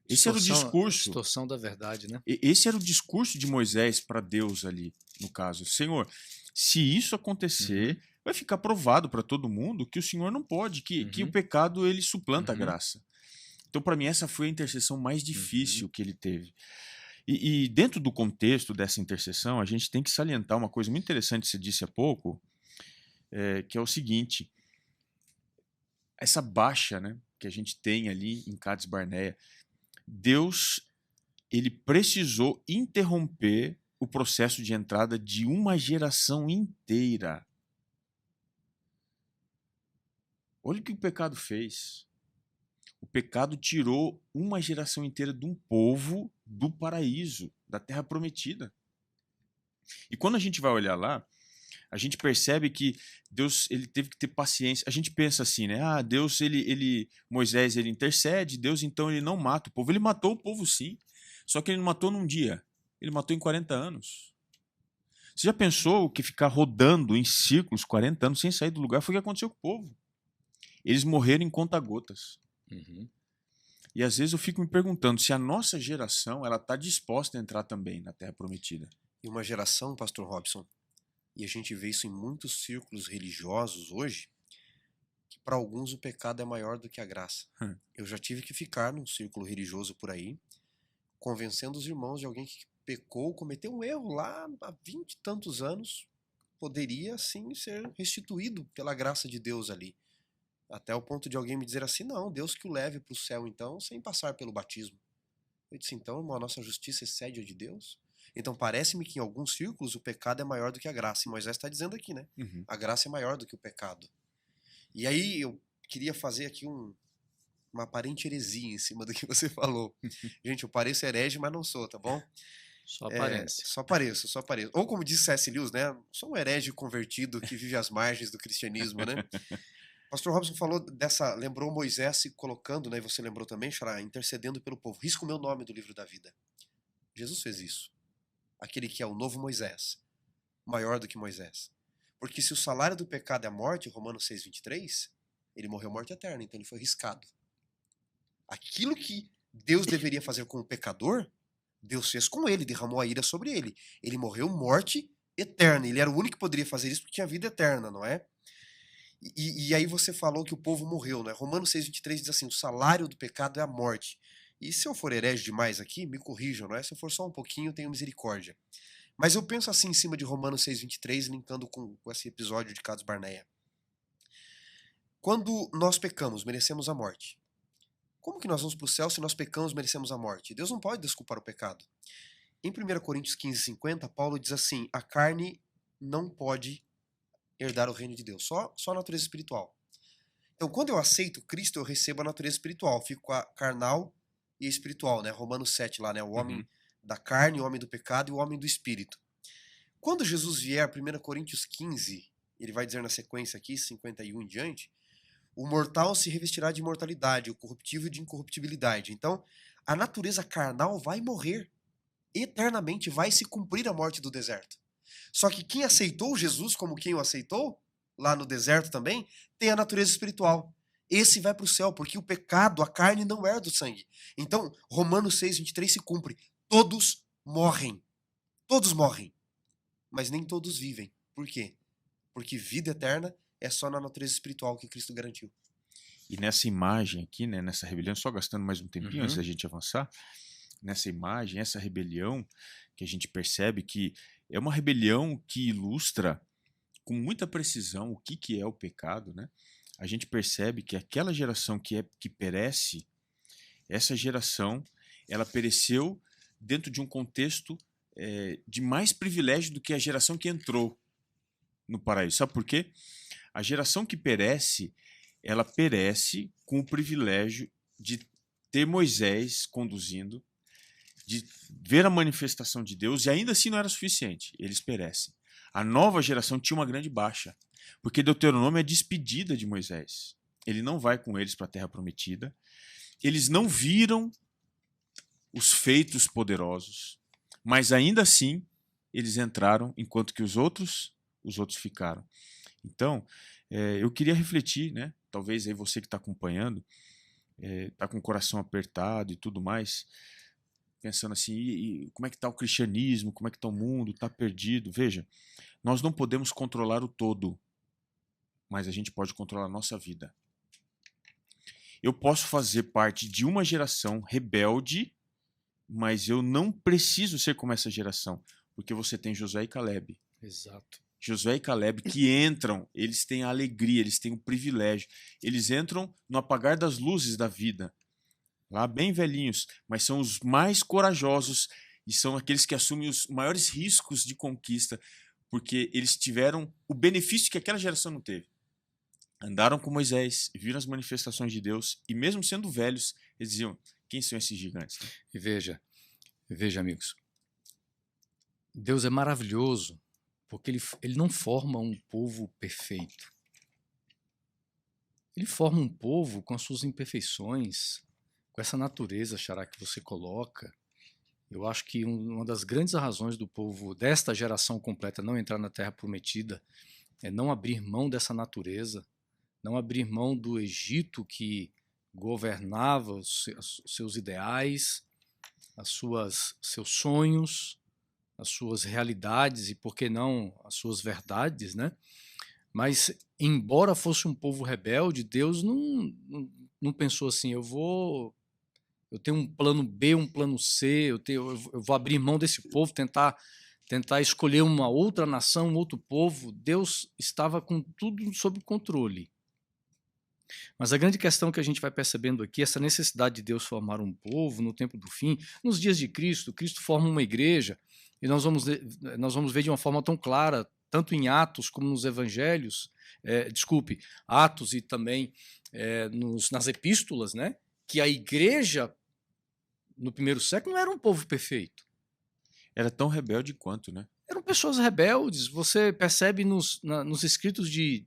Esse era o discurso. Distorção da verdade, né? Esse era o discurso de Moisés para Deus ali, no caso. Senhor, se isso acontecer, vai ficar provado para todo mundo que o Senhor não pode, que o pecado ele suplanta a graça. Então, para mim, essa foi a intercessão mais difícil que ele teve. E dentro do contexto dessa intercessão, a gente tem que salientar uma coisa muito interessante que você disse há pouco, que é o seguinte, essa baixa, né, que a gente tem ali em Cades Barneia, Deus ele precisou interromper o processo de entrada de uma geração inteira. Olha o que o pecado fez. O pecado tirou uma geração inteira de um povo do paraíso, da terra prometida. E quando a gente vai olhar lá, a gente percebe que Deus ele teve que ter paciência. A gente pensa assim, né? Ah, Deus, Moisés, ele intercede, Deus então ele não mata o povo. Ele matou o povo sim, só que ele não matou num dia, ele matou em 40 anos. Você já pensou que ficar rodando em círculos 40 anos sem sair do lugar foi o que aconteceu com o povo? Eles morreram em conta-gotas. E às vezes eu fico me perguntando se a nossa geração ela está disposta a entrar também na Terra Prometida. E uma geração, Pastor Robson, e a gente vê isso em muitos círculos religiosos hoje, que para alguns o pecado é maior do que a graça. Eu já tive que ficar num círculo religioso por aí, convencendo os irmãos de alguém que pecou, cometeu um erro lá há 20 e tantos anos, poderia sim ser restituído pela graça de Deus ali. Até o ponto de alguém me dizer assim, não, Deus que o leve para o céu então, sem passar pelo batismo. Eu disse, então, irmão, a nossa justiça excede a de Deus? Então parece-me que em alguns círculos o pecado é maior do que a graça. E Moisés está dizendo aqui, né? Uhum. A graça é maior do que o pecado. E aí eu queria fazer aqui uma aparente heresia em cima do que você falou. Gente, eu pareço herege, mas não sou, tá bom? Só aparece. Só pareço. Ou como disse C.S. Lewis, né? Sou um herege convertido que vive às margens do cristianismo, né? Pastor Robson falou lembrou Moisés se colocando, né? E você lembrou também, Xará, intercedendo pelo povo. Risca o meu nome do livro da vida. Jesus fez isso. Aquele que é o novo Moisés, maior do que Moisés. Porque se o salário do pecado é a morte, Romanos 6,23, ele morreu morte eterna, então ele foi riscado. Aquilo que Deus deveria fazer com o pecador, Deus fez com ele, derramou a ira sobre ele. Ele morreu morte eterna. Ele era o único que poderia fazer isso porque tinha vida eterna, não é? E aí você falou que o povo morreu, né? Romanos 6,23 diz assim, o salário do pecado é a morte. E se eu for herege demais aqui, me corrijam, não é? Se eu for só um pouquinho, tenho misericórdia. Mas eu penso assim em cima de Romanos 6,23, linkando com esse episódio de Cades Barneia. Quando nós pecamos, merecemos a morte. Como que nós vamos para o céu se nós pecamos, merecemos a morte? Deus não pode desculpar o pecado. Em 1 Coríntios 15:50, Paulo diz assim, a carne não pode herdar o reino de Deus, só a natureza espiritual. Então, quando eu aceito Cristo, eu recebo a natureza espiritual, fico com a carnal e a espiritual, né? Romanos 7 lá, né? O homem da carne, o homem do pecado e o homem do espírito. Quando Jesus vier, 1 Coríntios 15, ele vai dizer na sequência aqui, 51 em diante, o mortal se revestirá de imortalidade, o corruptível de incorruptibilidade. Então, a natureza carnal vai morrer eternamente, vai se cumprir a morte do deserto. Só que quem aceitou Jesus como quem o aceitou, lá no deserto também, tem a natureza espiritual. Esse vai para o céu, porque o pecado, a carne não herda o sangue. Então, Romanos 6,23 se cumpre. Todos morrem. Todos morrem. Mas nem todos vivem. Por quê? Porque vida eterna é só na natureza espiritual que Cristo garantiu. E nessa imagem aqui, né, nessa rebelião, só gastando mais um tempinho antes da gente avançar, nessa imagem, essa rebelião que a gente percebe que é uma rebelião que ilustra com muita precisão o que é o pecado, né? A gente percebe que aquela geração que perece, essa geração, ela pereceu dentro de um contexto de mais privilégio do que a geração que entrou no paraíso. Sabe por quê? A geração que perece, ela perece com o privilégio de ter Moisés conduzindo, de ver a manifestação de Deus, e ainda assim não era suficiente, eles perecem. A nova geração tinha uma grande baixa, porque Deuteronômio é despedida de Moisés. Ele não vai com eles para a Terra Prometida, eles não viram os feitos poderosos, mas ainda assim eles entraram, enquanto que os outros ficaram. Então, eu queria refletir, né? Talvez aí você que está acompanhando, está com o coração apertado e tudo mais, pensando assim, e como é que está o cristianismo, como é que está o mundo, está perdido. Veja, nós não podemos controlar o todo, mas a gente pode controlar a nossa vida. Eu posso fazer parte de uma geração rebelde, mas eu não preciso ser como essa geração, porque você tem Josué e Caleb. Exato. Josué e Caleb que entram, eles têm a alegria, eles têm o privilégio, eles entram no apagar das luzes da vida, lá bem velhinhos, mas são os mais corajosos e são aqueles que assumem os maiores riscos de conquista, porque eles tiveram o benefício que aquela geração não teve. Andaram com Moisés, viram as manifestações de Deus, e mesmo sendo velhos, eles diziam, quem são esses gigantes? E veja, amigos, Deus é maravilhoso, porque ele não forma um povo perfeito. Ele forma um povo com as suas imperfeições, com essa natureza, Xará, que você coloca. Eu acho que uma das grandes razões do povo, desta geração completa, não entrar na Terra Prometida, é não abrir mão dessa natureza, não abrir mão do Egito que governava os seus ideais, seus sonhos, as suas realidades e, por que não, as suas verdades, né? Mas, embora fosse um povo rebelde, Deus não pensou assim, eu tenho um plano B, um plano C, eu vou abrir mão desse povo, tentar escolher uma outra nação, um outro povo. Deus estava com tudo sob controle. Mas a grande questão que a gente vai percebendo aqui, essa necessidade de Deus formar um povo no tempo do fim, nos dias de Cristo, Cristo forma uma igreja, e nós vamos ver de uma forma tão clara, tanto em Atos como nos Evangelhos, Atos e também nas epístolas, né, que a igreja no primeiro século não era um povo perfeito. Era tão rebelde quanto, né? Eram pessoas rebeldes. Você percebe nos escritos de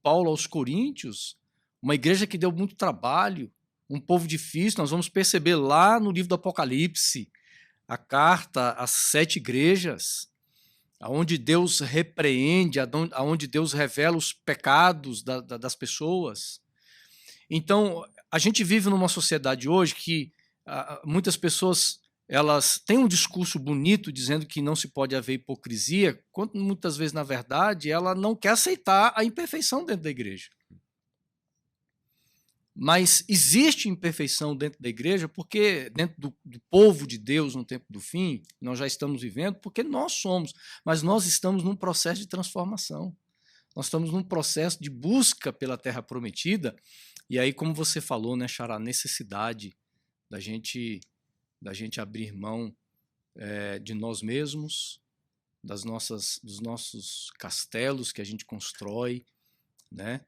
Paulo aos Coríntios, uma igreja que deu muito trabalho, um povo difícil. Nós vamos perceber lá no livro do Apocalipse, a carta às 7 igrejas, onde Deus repreende, onde Deus revela os pecados das pessoas. Então, a gente vive numa sociedade hoje que muitas pessoas elas têm um discurso bonito dizendo que não se pode haver hipocrisia, quando muitas vezes, na verdade, ela não quer aceitar a imperfeição dentro da igreja. Mas existe imperfeição dentro da igreja porque dentro do povo de Deus no tempo do fim, nós já estamos vivendo, porque nós somos, mas nós estamos num processo de transformação. Nós estamos num processo de busca pela terra prometida, e aí, como você falou, né, Xará, a necessidade da gente abrir mão de nós mesmos, dos nossos castelos que a gente constrói, né?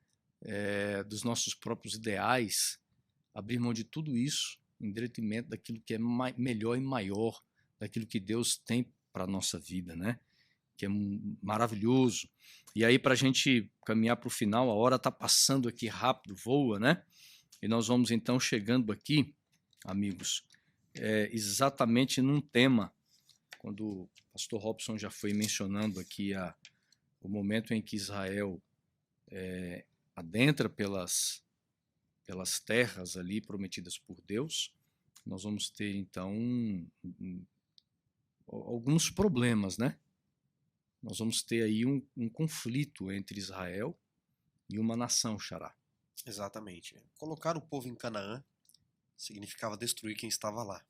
Dos nossos próprios ideais, abrir mão de tudo isso em detrimento daquilo que é melhor e maior, daquilo que Deus tem para a nossa vida, né? Que é maravilhoso. E aí, para a gente caminhar para o final, a hora está passando aqui rápido, voa, né? E nós vamos então chegando aqui, amigos, exatamente num tema, quando o pastor Robson já foi mencionando aqui o momento em que Israel adentra pelas terras ali prometidas por Deus, nós vamos ter então alguns problemas, né? Nós vamos ter aí um conflito entre Israel e uma nação, Xará. Exatamente. Colocar o povo em Canaã significava destruir quem estava lá.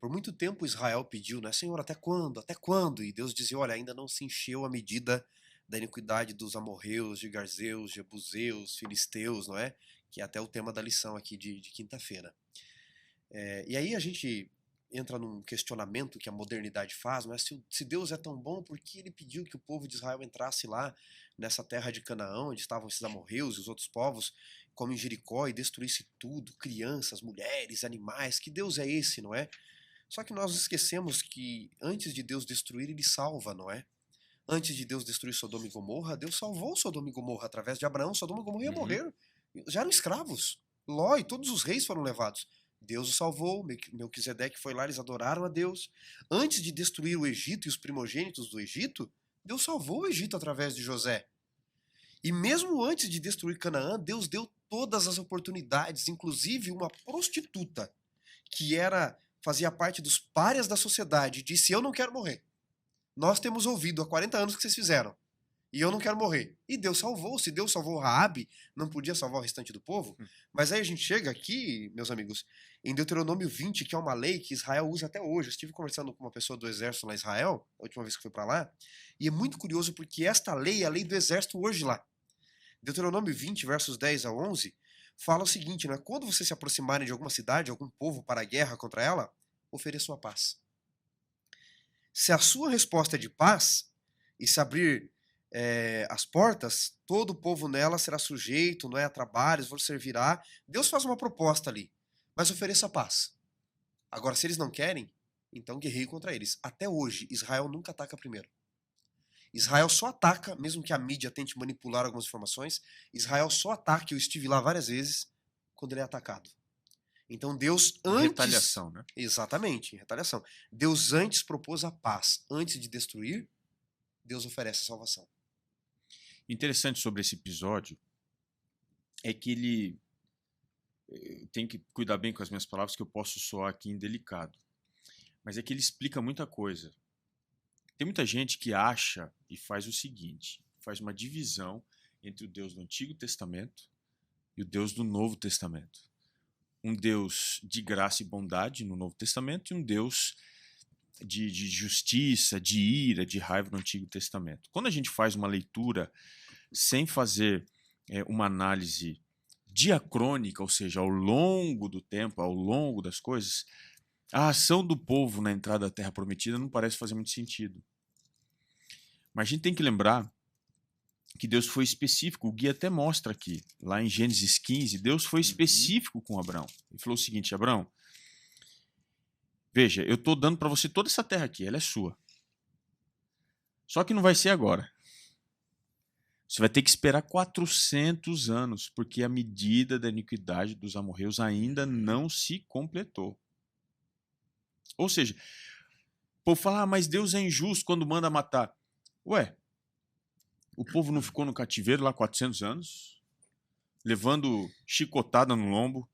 Por muito tempo Israel pediu, né, Senhor, até quando? Até quando? E Deus dizia, olha, ainda não se encheu a medida da iniquidade dos amorreus, de Garzeus, Jebuseus, filisteus, não é? Que é até o tema da lição aqui de quinta-feira. E aí a gente entra num questionamento que a modernidade faz, não é? Se Deus é tão bom, por que ele pediu que o povo de Israel entrasse lá nessa terra de Canaã, onde estavam esses amorreus e os outros povos, como em Jericó, e destruísse tudo, crianças, mulheres, animais? Que Deus é esse, não é? Só que nós esquecemos que antes de Deus destruir, ele salva, não é? Antes de Deus destruir Sodoma e Gomorra, Deus salvou Sodoma e Gomorra através de Abraão. Sodoma e Gomorra ia morrer. Já eram escravos. Ló e todos os reis foram levados. Deus os salvou, Melquisedeque foi lá, eles adoraram a Deus. Antes de destruir o Egito e os primogênitos do Egito, Deus salvou o Egito através de José. E mesmo antes de destruir Canaã, Deus deu todas as oportunidades, inclusive uma prostituta, que fazia parte dos párias da sociedade, disse, eu não quero morrer. Nós temos ouvido há 40 anos o que vocês fizeram. E eu não quero morrer. E Deus salvou. Se Deus salvou Raabe, não podia salvar o restante do povo? Mas aí a gente chega aqui, meus amigos, em Deuteronômio 20, que é uma lei que Israel usa até hoje. Eu estive conversando com uma pessoa do exército lá em Israel, a última vez que fui para lá, e é muito curioso porque esta lei é a lei do exército hoje lá. Deuteronômio 20, versos 10 a 11, fala o seguinte, né? Quando vocês se aproximarem de alguma cidade, algum povo para a guerra contra ela, ofereçam a paz. Se a sua resposta é de paz, e se abrir as portas, todo o povo nela será sujeito, não é, a trabalhos, vos servirá. Deus faz uma proposta ali, mas ofereça paz. Agora, se eles não querem, então guerreie contra eles. Até hoje, Israel nunca ataca primeiro. Israel só ataca, mesmo que a mídia tente manipular algumas informações, Israel só ataca, eu estive lá várias vezes, quando ele é atacado. Então Deus antes... Retaliação, né? Exatamente, retaliação. Deus antes propôs a paz. Antes de destruir, Deus oferece a salvação. Interessante sobre esse episódio é que ele tem que cuidar bem com as minhas palavras, que eu posso soar aqui indelicado. Mas é que ele explica muita coisa. Tem muita gente que acha e faz o seguinte, faz uma divisão entre o Deus do Antigo Testamento e o Deus do Novo Testamento. Um Deus de graça e bondade no Novo Testamento e um Deus de justiça, de ira, de raiva no Antigo Testamento. Quando a gente faz uma leitura sem fazer uma análise diacrônica, ou seja, ao longo do tempo, ao longo das coisas, a ação do povo na entrada da Terra Prometida não parece fazer muito sentido. Mas a gente tem que lembrar que Deus foi específico, o guia até mostra aqui, lá em Gênesis 15, Deus foi específico com Abraão. Ele falou o seguinte: Abraão, veja, eu estou dando para você toda essa terra aqui, ela é sua. Só que não vai ser agora. Você vai ter que esperar 400 anos, porque a medida da iniquidade dos amorreus ainda não se completou. Ou seja, o povo fala, mas Deus é injusto quando manda matar. Ué, o povo não ficou no cativeiro lá 400 anos, levando chicotada no lombo,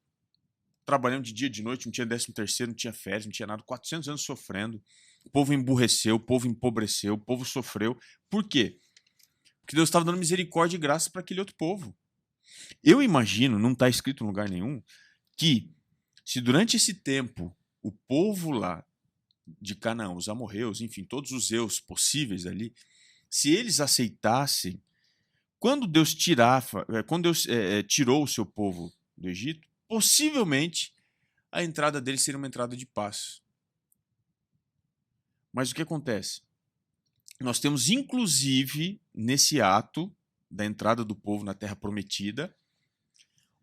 trabalhando de dia e de noite, não tinha 13º, não tinha férias, não tinha nada, 400 anos sofrendo. O povo emburreceu, o povo empobreceu, o povo sofreu. Por quê? Porque Deus estava dando misericórdia e graça para aquele outro povo. Eu imagino, não está escrito em lugar nenhum, que se durante esse tempo o povo lá de Canaã, os amorreus, enfim, todos os eus possíveis ali, se eles aceitassem, quando Deus tirou o seu povo do Egito, possivelmente a entrada deles seria uma entrada de paz. Mas o que acontece? Nós temos, inclusive, nesse ato da entrada do povo na Terra Prometida,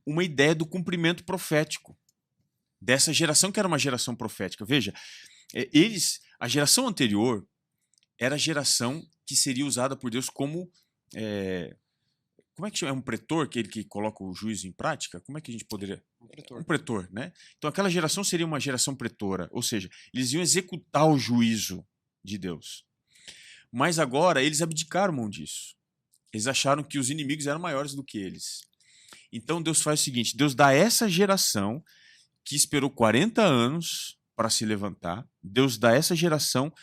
uma ideia do cumprimento profético dessa geração que era uma geração profética. Veja, a geração anterior era a geração que seria usada por Deus como... como é que chama? É um pretor, aquele que coloca o juízo em prática? Como é que a gente poderia... Um pretor, né? Então aquela geração seria uma geração pretora, ou seja, eles iam executar o juízo de Deus. Mas agora eles abdicaram mão disso. Eles acharam que os inimigos eram maiores do que eles. Então Deus faz o seguinte, Deus dá a essa geração que esperou 40 anos para se levantar, Deus dá a essa geração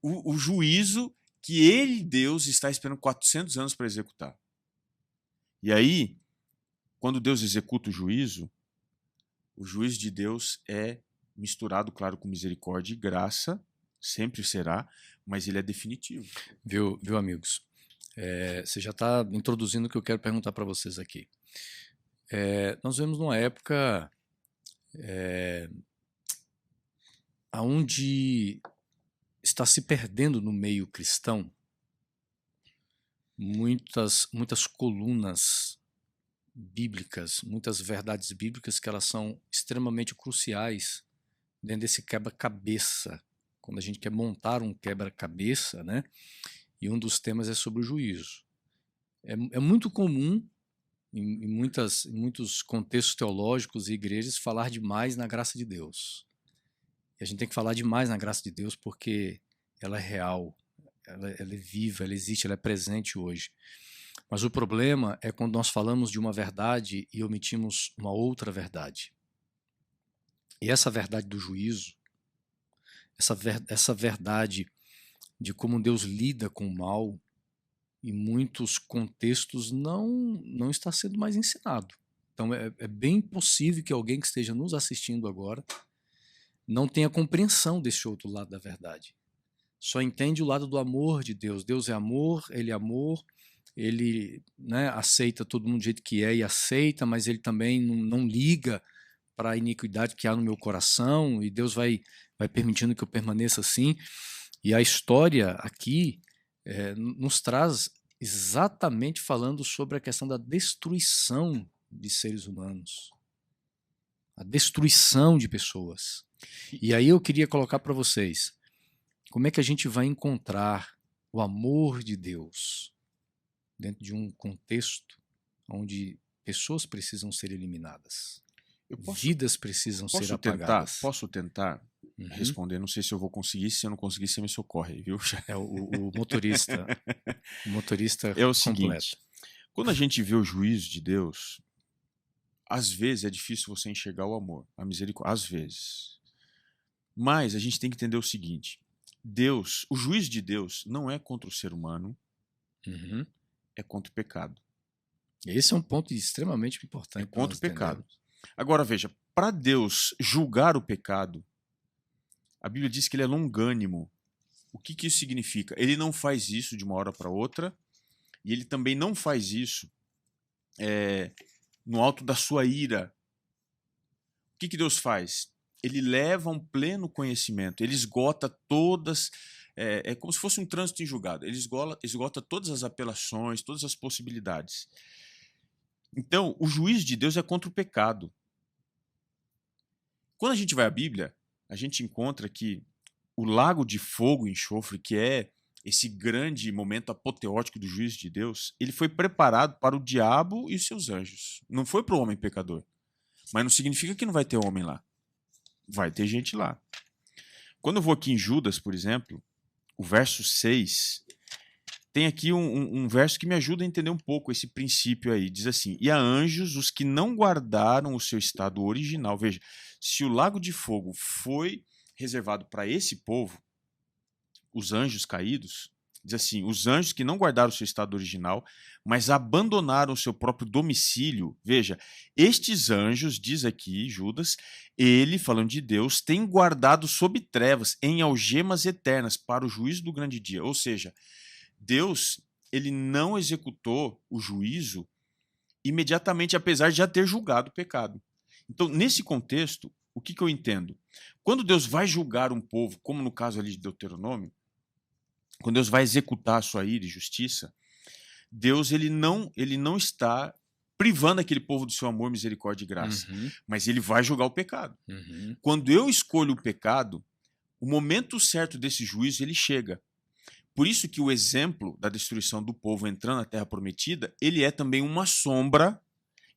o juízo que ele, Deus, está esperando 400 anos para executar. E aí, quando Deus executa o juízo de Deus é misturado, claro, com misericórdia e graça, sempre será, mas ele é definitivo. Viu, amigos? Você já está introduzindo o que eu quero perguntar para vocês aqui. Nós vemos numa época onde está se perdendo no meio cristão muitas colunas bíblicas, muitas verdades bíblicas que elas são extremamente cruciais dentro desse quebra-cabeça. Quando a gente quer montar um quebra-cabeça, né? E um dos temas é sobre o juízo. É muito comum em muitos contextos teológicos e igrejas falar demais na graça de Deus. E a gente tem que falar demais na graça de Deus porque ela é real, ela é viva, ela existe, ela é presente hoje. Mas o problema é quando nós falamos de uma verdade e omitimos uma outra verdade. E essa verdade do juízo, essa verdade de como Deus lida com o mal, em muitos contextos não está sendo mais ensinado. Então é bem possível que alguém que esteja nos assistindo agora não tenha compreensão desse outro lado da verdade. Só entende o lado do amor de Deus. Deus é amor, ele aceita todo mundo do jeito que é e aceita, mas ele também não liga para a iniquidade que há no meu coração e Deus vai permitindo que eu permaneça assim. E a história aqui nos traz exatamente falando sobre a questão da destruição de seres humanos, a destruição de pessoas. E aí eu queria colocar para vocês, como é que a gente vai encontrar o amor de Deus dentro de um contexto onde pessoas precisam ser eliminadas, vidas precisam ser apagadas? Posso tentar responder? Não sei se eu vou conseguir, se eu não conseguir, você me socorre, viu? O motorista. O motorista é o seguinte, quando a gente vê o juízo de Deus, às vezes é difícil você enxergar o amor, a misericórdia, às vezes. Mas a gente tem que entender o seguinte, Deus, o juízo de Deus não é contra o ser humano, é contra o pecado. Esse é um ponto extremamente importante. É contra o pecado. Agora veja, para Deus julgar o pecado, a Bíblia diz que ele é longânimo. O que isso significa? Ele não faz isso de uma hora para outra e ele também não faz isso no alto da sua ira, o que Deus faz? Ele leva um pleno conhecimento, ele esgota todas, é como se fosse um trânsito em julgado, ele esgota todas as apelações, todas as possibilidades. Então, o juízo de Deus é contra o pecado. Quando a gente vai à Bíblia, a gente encontra que o lago de fogo e enxofre, que é esse grande momento apoteótico do juízo de Deus, ele foi preparado para o diabo e os seus anjos. Não foi para o homem pecador. Mas não significa que não vai ter homem lá. Vai ter gente lá. Quando eu vou aqui em Judas, por exemplo, o verso 6, tem aqui um verso que me ajuda a entender um pouco esse princípio aí. Diz assim: e a anjos os que não guardaram o seu estado original. Veja, se o lago de fogo foi reservado para esse povo, os anjos caídos, diz assim, os anjos que não guardaram o seu estado original, mas abandonaram o seu próprio domicílio. Veja, estes anjos, diz aqui Judas, ele, falando de Deus, tem guardado sob trevas, em algemas eternas, para o juízo do grande dia. Ou seja, Deus, ele não executou o juízo imediatamente, apesar de já ter julgado o pecado. Então, nesse contexto, o que eu entendo? Quando Deus vai julgar um povo, como no caso ali de Deuteronômio, quando Deus vai executar a sua ira e justiça, Deus ele não está privando aquele povo do seu amor, misericórdia e graça, mas ele vai julgar o pecado. Quando eu escolho o pecado, o momento certo desse juízo ele chega. Por isso que o exemplo da destruição do povo entrando na Terra Prometida, ele é também uma sombra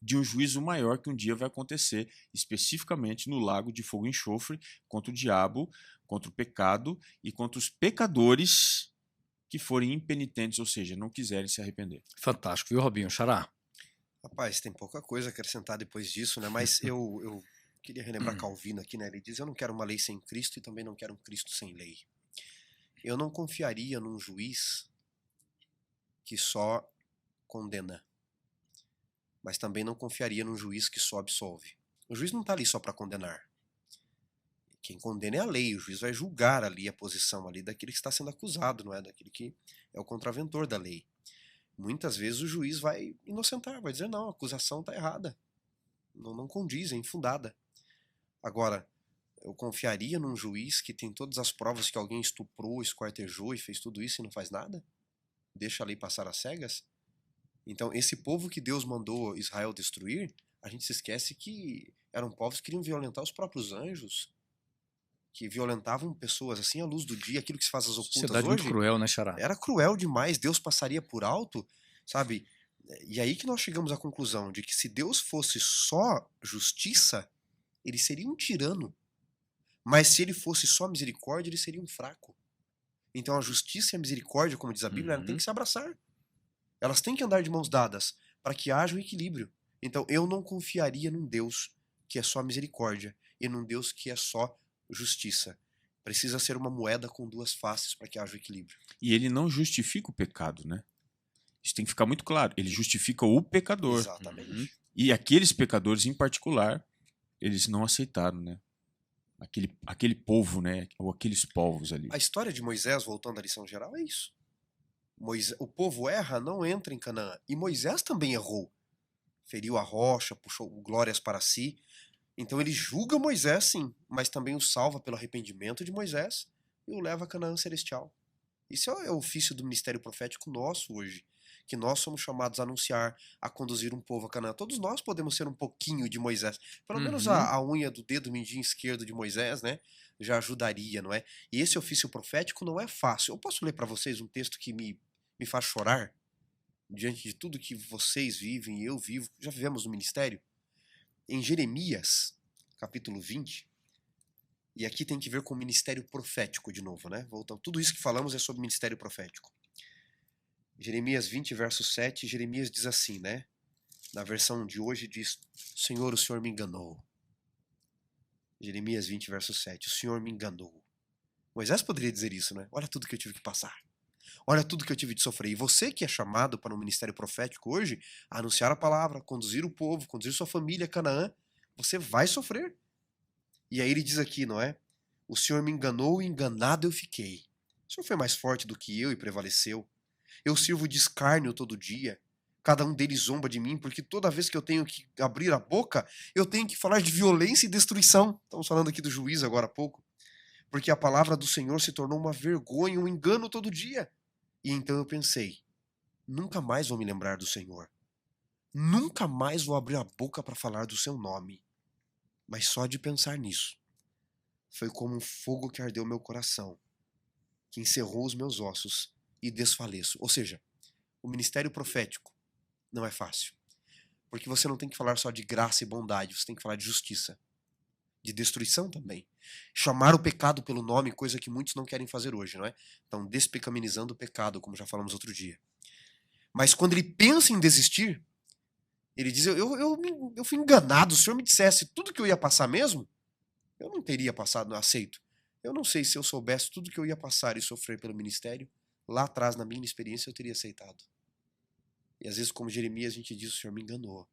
de um juízo maior que um dia vai acontecer, especificamente no lago de fogo e enxofre, contra o diabo, contra o pecado e contra os pecadores que forem impenitentes, ou seja, não quiserem se arrepender. Fantástico, viu, Robinho? Xará? Rapaz, tem pouca coisa a acrescentar depois disso, né? Mas eu queria relembrar Calvino aqui, né? Ele diz: eu não quero uma lei sem Cristo e também não quero um Cristo sem lei. Eu não confiaria num juiz que só condena, mas também não confiaria num juiz que só absolve. O juiz não está ali só para condenar. Quem condena é a lei, o juiz vai julgar ali a posição ali daquele que está sendo acusado, não é? Daquele que é o contraventor da lei. Muitas vezes o juiz vai inocentar, vai dizer: não, a acusação está errada, não condiz, é infundada. Agora, eu confiaria num juiz que tem todas as provas que alguém estuprou, esquartejou e fez tudo isso e não faz nada? Deixa a lei passar às cegas? Então, esse povo que Deus mandou Israel destruir, a gente se esquece que eram povos que queriam violentar os próprios anjos, que violentavam pessoas assim à luz do dia, aquilo que se faz às ocultas Sociedade hoje. muito cruel, né, Xará? Era cruel demais, Deus passaria por alto, sabe? E aí que nós chegamos à conclusão de que se Deus fosse só justiça, ele seria um tirano. Mas se ele fosse só misericórdia, ele seria um fraco. Então a justiça e a misericórdia, como diz a Bíblia, elas têm que se abraçar. Elas têm que andar de mãos dadas para que haja um equilíbrio. Então eu não confiaria num Deus que é só misericórdia e num Deus que é só justiça. Precisa ser uma moeda com duas faces para que haja um equilíbrio. E ele não justifica o pecado, né? Isso tem que ficar muito claro. Ele justifica o pecador. Exatamente. E aqueles pecadores em particular, eles não aceitaram, né? Aquele povo, né? Ou aqueles povos ali. A história de Moisés, voltando à lição geral, é isso. O povo erra, não entra em Canaã. E Moisés também errou. Feriu a rocha, puxou glórias para si. Então ele julga Moisés, sim, mas também o salva pelo arrependimento de Moisés e o leva a Canaã celestial. Isso é o ofício do ministério profético nosso hoje, que nós somos chamados a anunciar, a conduzir um povo a Canaã. Todos nós podemos ser um pouquinho de Moisés. Pelo menos a unha do dedo mindinho esquerdo de Moisés, né, já ajudaria, não é? E esse ofício profético não é fácil. Eu posso ler para vocês um texto que me faz chorar diante de tudo que vocês vivem e eu vivo, já vivemos no ministério? Em Jeremias, capítulo 20, e aqui tem que ver com o ministério profético de novo, né? Voltando, tudo isso que falamos é sobre ministério profético. Jeremias 20, verso 7, Jeremias diz assim, né? Na versão de hoje diz: Senhor, o Senhor me enganou. Jeremias 20, verso 7, o Senhor me enganou. Moisés poderia dizer isso, né? Olha tudo que eu tive que passar. Olha tudo que eu tive de sofrer. E você que é chamado para um ministério profético hoje, a anunciar a palavra, conduzir o povo, conduzir sua família a Canaã, você vai sofrer. E aí ele diz aqui, não é? O Senhor me enganou e enganado eu fiquei. O Senhor foi mais forte do que eu e prevaleceu. Eu sirvo de escárnio todo dia. Cada um deles zomba de mim, porque toda vez que eu tenho que abrir a boca, eu tenho que falar de violência e destruição. Estamos falando aqui do juízo agora há pouco. Porque a palavra do Senhor se tornou uma vergonha, um engano todo dia. E então eu pensei, nunca mais vou me lembrar do Senhor. Nunca mais vou abrir a boca para falar do seu nome. Mas só de pensar nisso, foi como um fogo que ardeu meu coração, que encerrou os meus ossos e desfaleço. Ou seja, o ministério profético não é fácil. Porque você não tem que falar só de graça e bondade, você tem que falar de justiça, de destruição também. Chamar o pecado pelo nome, coisa que muitos não querem fazer hoje, não é? Então, despecaminizando o pecado, como já falamos outro dia. Mas quando ele pensa em desistir, ele diz, eu fui enganado, o senhor me dissesse tudo que eu ia passar mesmo, eu não teria passado, aceito. Eu não sei se eu soubesse tudo que eu ia passar e sofrer pelo ministério, lá atrás, na minha experiência, eu teria aceitado. E às vezes, como Jeremias, a gente diz, o senhor me enganou,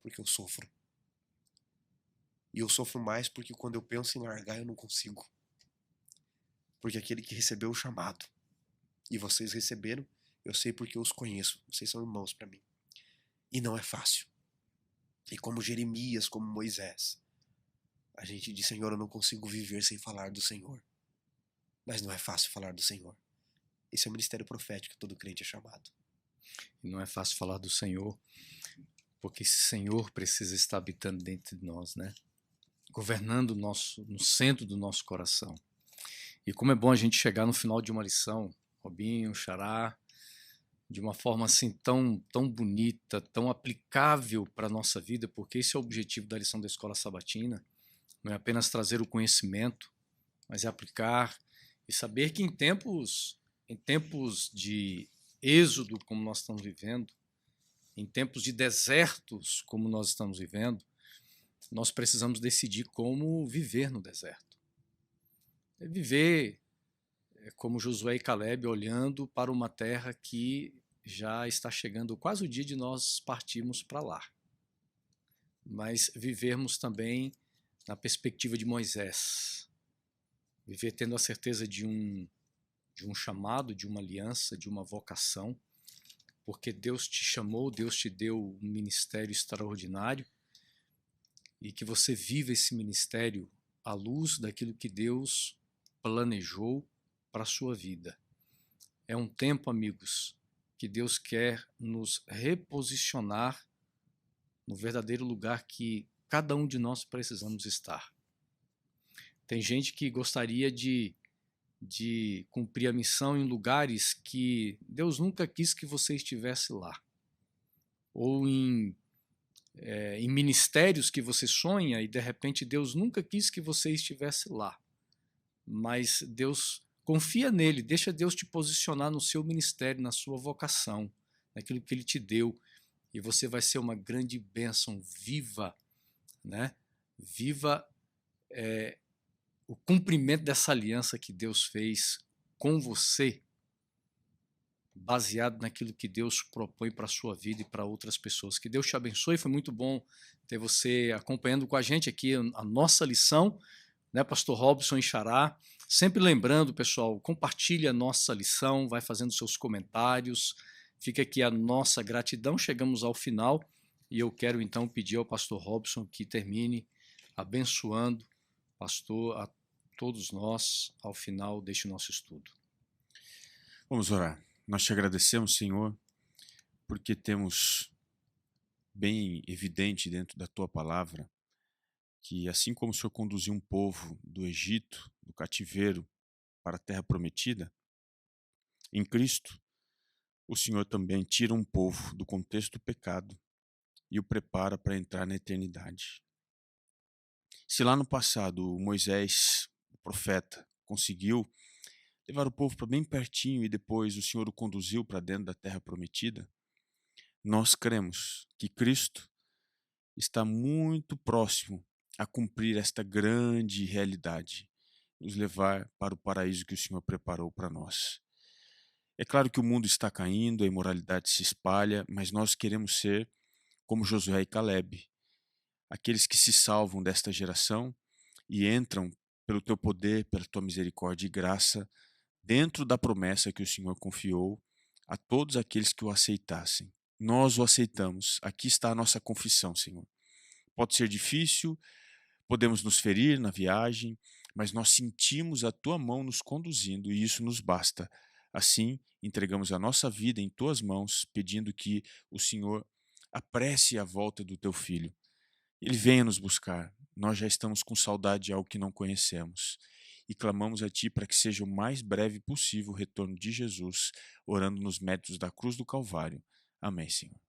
porque eu sofro. E eu sofro mais porque quando eu penso em largar, eu não consigo. Porque aquele que recebeu o chamado, e vocês receberam, eu sei porque eu os conheço, vocês são irmãos para mim. E não é fácil. E como Jeremias, como Moisés, a gente diz, Senhor, eu não consigo viver sem falar do Senhor. Mas não é fácil falar do Senhor. Esse é o ministério profético que todo crente é chamado. E não é fácil falar do Senhor, porque esse Senhor precisa estar habitando dentro de nós, né? Governando no centro do nosso coração. E como é bom a gente chegar no final de uma lição, Robinho, Xará, de uma forma assim tão bonita, tão aplicável para a nossa vida, porque esse é o objetivo da lição da Escola Sabatina, não é apenas trazer o conhecimento, mas é aplicar e saber que em tempos de êxodo, como nós estamos vivendo, em tempos de desertos, como nós estamos vivendo, nós precisamos decidir como viver no deserto. É viver como Josué e Caleb, olhando para uma terra que já está chegando quase o dia de nós partirmos para lá. Mas vivermos também na perspectiva de Moisés. Viver tendo a certeza de um chamado, de uma aliança, de uma vocação, porque Deus te chamou, Deus te deu um ministério extraordinário e que você viva esse ministério à luz daquilo que Deus planejou para a sua vida. É um tempo, amigos, que Deus quer nos reposicionar no verdadeiro lugar que cada um de nós precisamos estar. Tem gente que gostaria de cumprir a missão em lugares que Deus nunca quis que você estivesse lá. Ou em ministérios que você sonha e de repente Deus nunca quis que você estivesse lá. Mas Deus confia nele, deixa Deus te posicionar no seu ministério, na sua vocação, naquilo que ele te deu. E você vai ser uma grande bênção, viva, né? Viva o cumprimento dessa aliança que Deus fez com você, baseado naquilo que Deus propõe para a sua vida e para outras pessoas. Que Deus te abençoe, foi muito bom ter você acompanhando com a gente aqui a nossa lição, né, Pastor Robson e Xará. Sempre lembrando, pessoal, compartilhe a nossa lição, vai fazendo seus comentários, fica aqui a nossa gratidão, chegamos ao final e eu quero então pedir ao Pastor Robson que termine abençoando, pastor, a todos nós ao final deste nosso estudo. Vamos orar. Nós te agradecemos, Senhor, porque temos bem evidente dentro da tua palavra que assim como o Senhor conduziu um povo do Egito, do cativeiro, para a terra prometida, em Cristo, o Senhor também tira um povo do contexto do pecado e o prepara para entrar na eternidade. Se lá no passado Moisés, o profeta, conseguiu levar o povo para bem pertinho e depois o Senhor o conduziu para dentro da terra prometida, nós cremos que Cristo está muito próximo a cumprir esta grande realidade, nos levar para o paraíso que o Senhor preparou para nós. É claro que o mundo está caindo, a imoralidade se espalha, mas nós queremos ser como Josué e Caleb, aqueles que se salvam desta geração e entram pelo teu poder, pela tua misericórdia e graça, dentro da promessa que o Senhor confiou a todos aqueles que o aceitassem. nós o aceitamos. Aqui está a nossa confissão, Senhor. Pode ser difícil, podemos nos ferir na viagem, mas nós sentimos a tua mão nos conduzindo e isso nos basta. Assim, entregamos a nossa vida em tuas mãos, pedindo que o Senhor apresse a volta do teu filho. Ele venha nos buscar. Nós já estamos com saudade de algo que não conhecemos. E clamamos a Ti para que seja o mais breve possível o retorno de Jesus, orando nos méritos da cruz do Calvário. Amém, Senhor.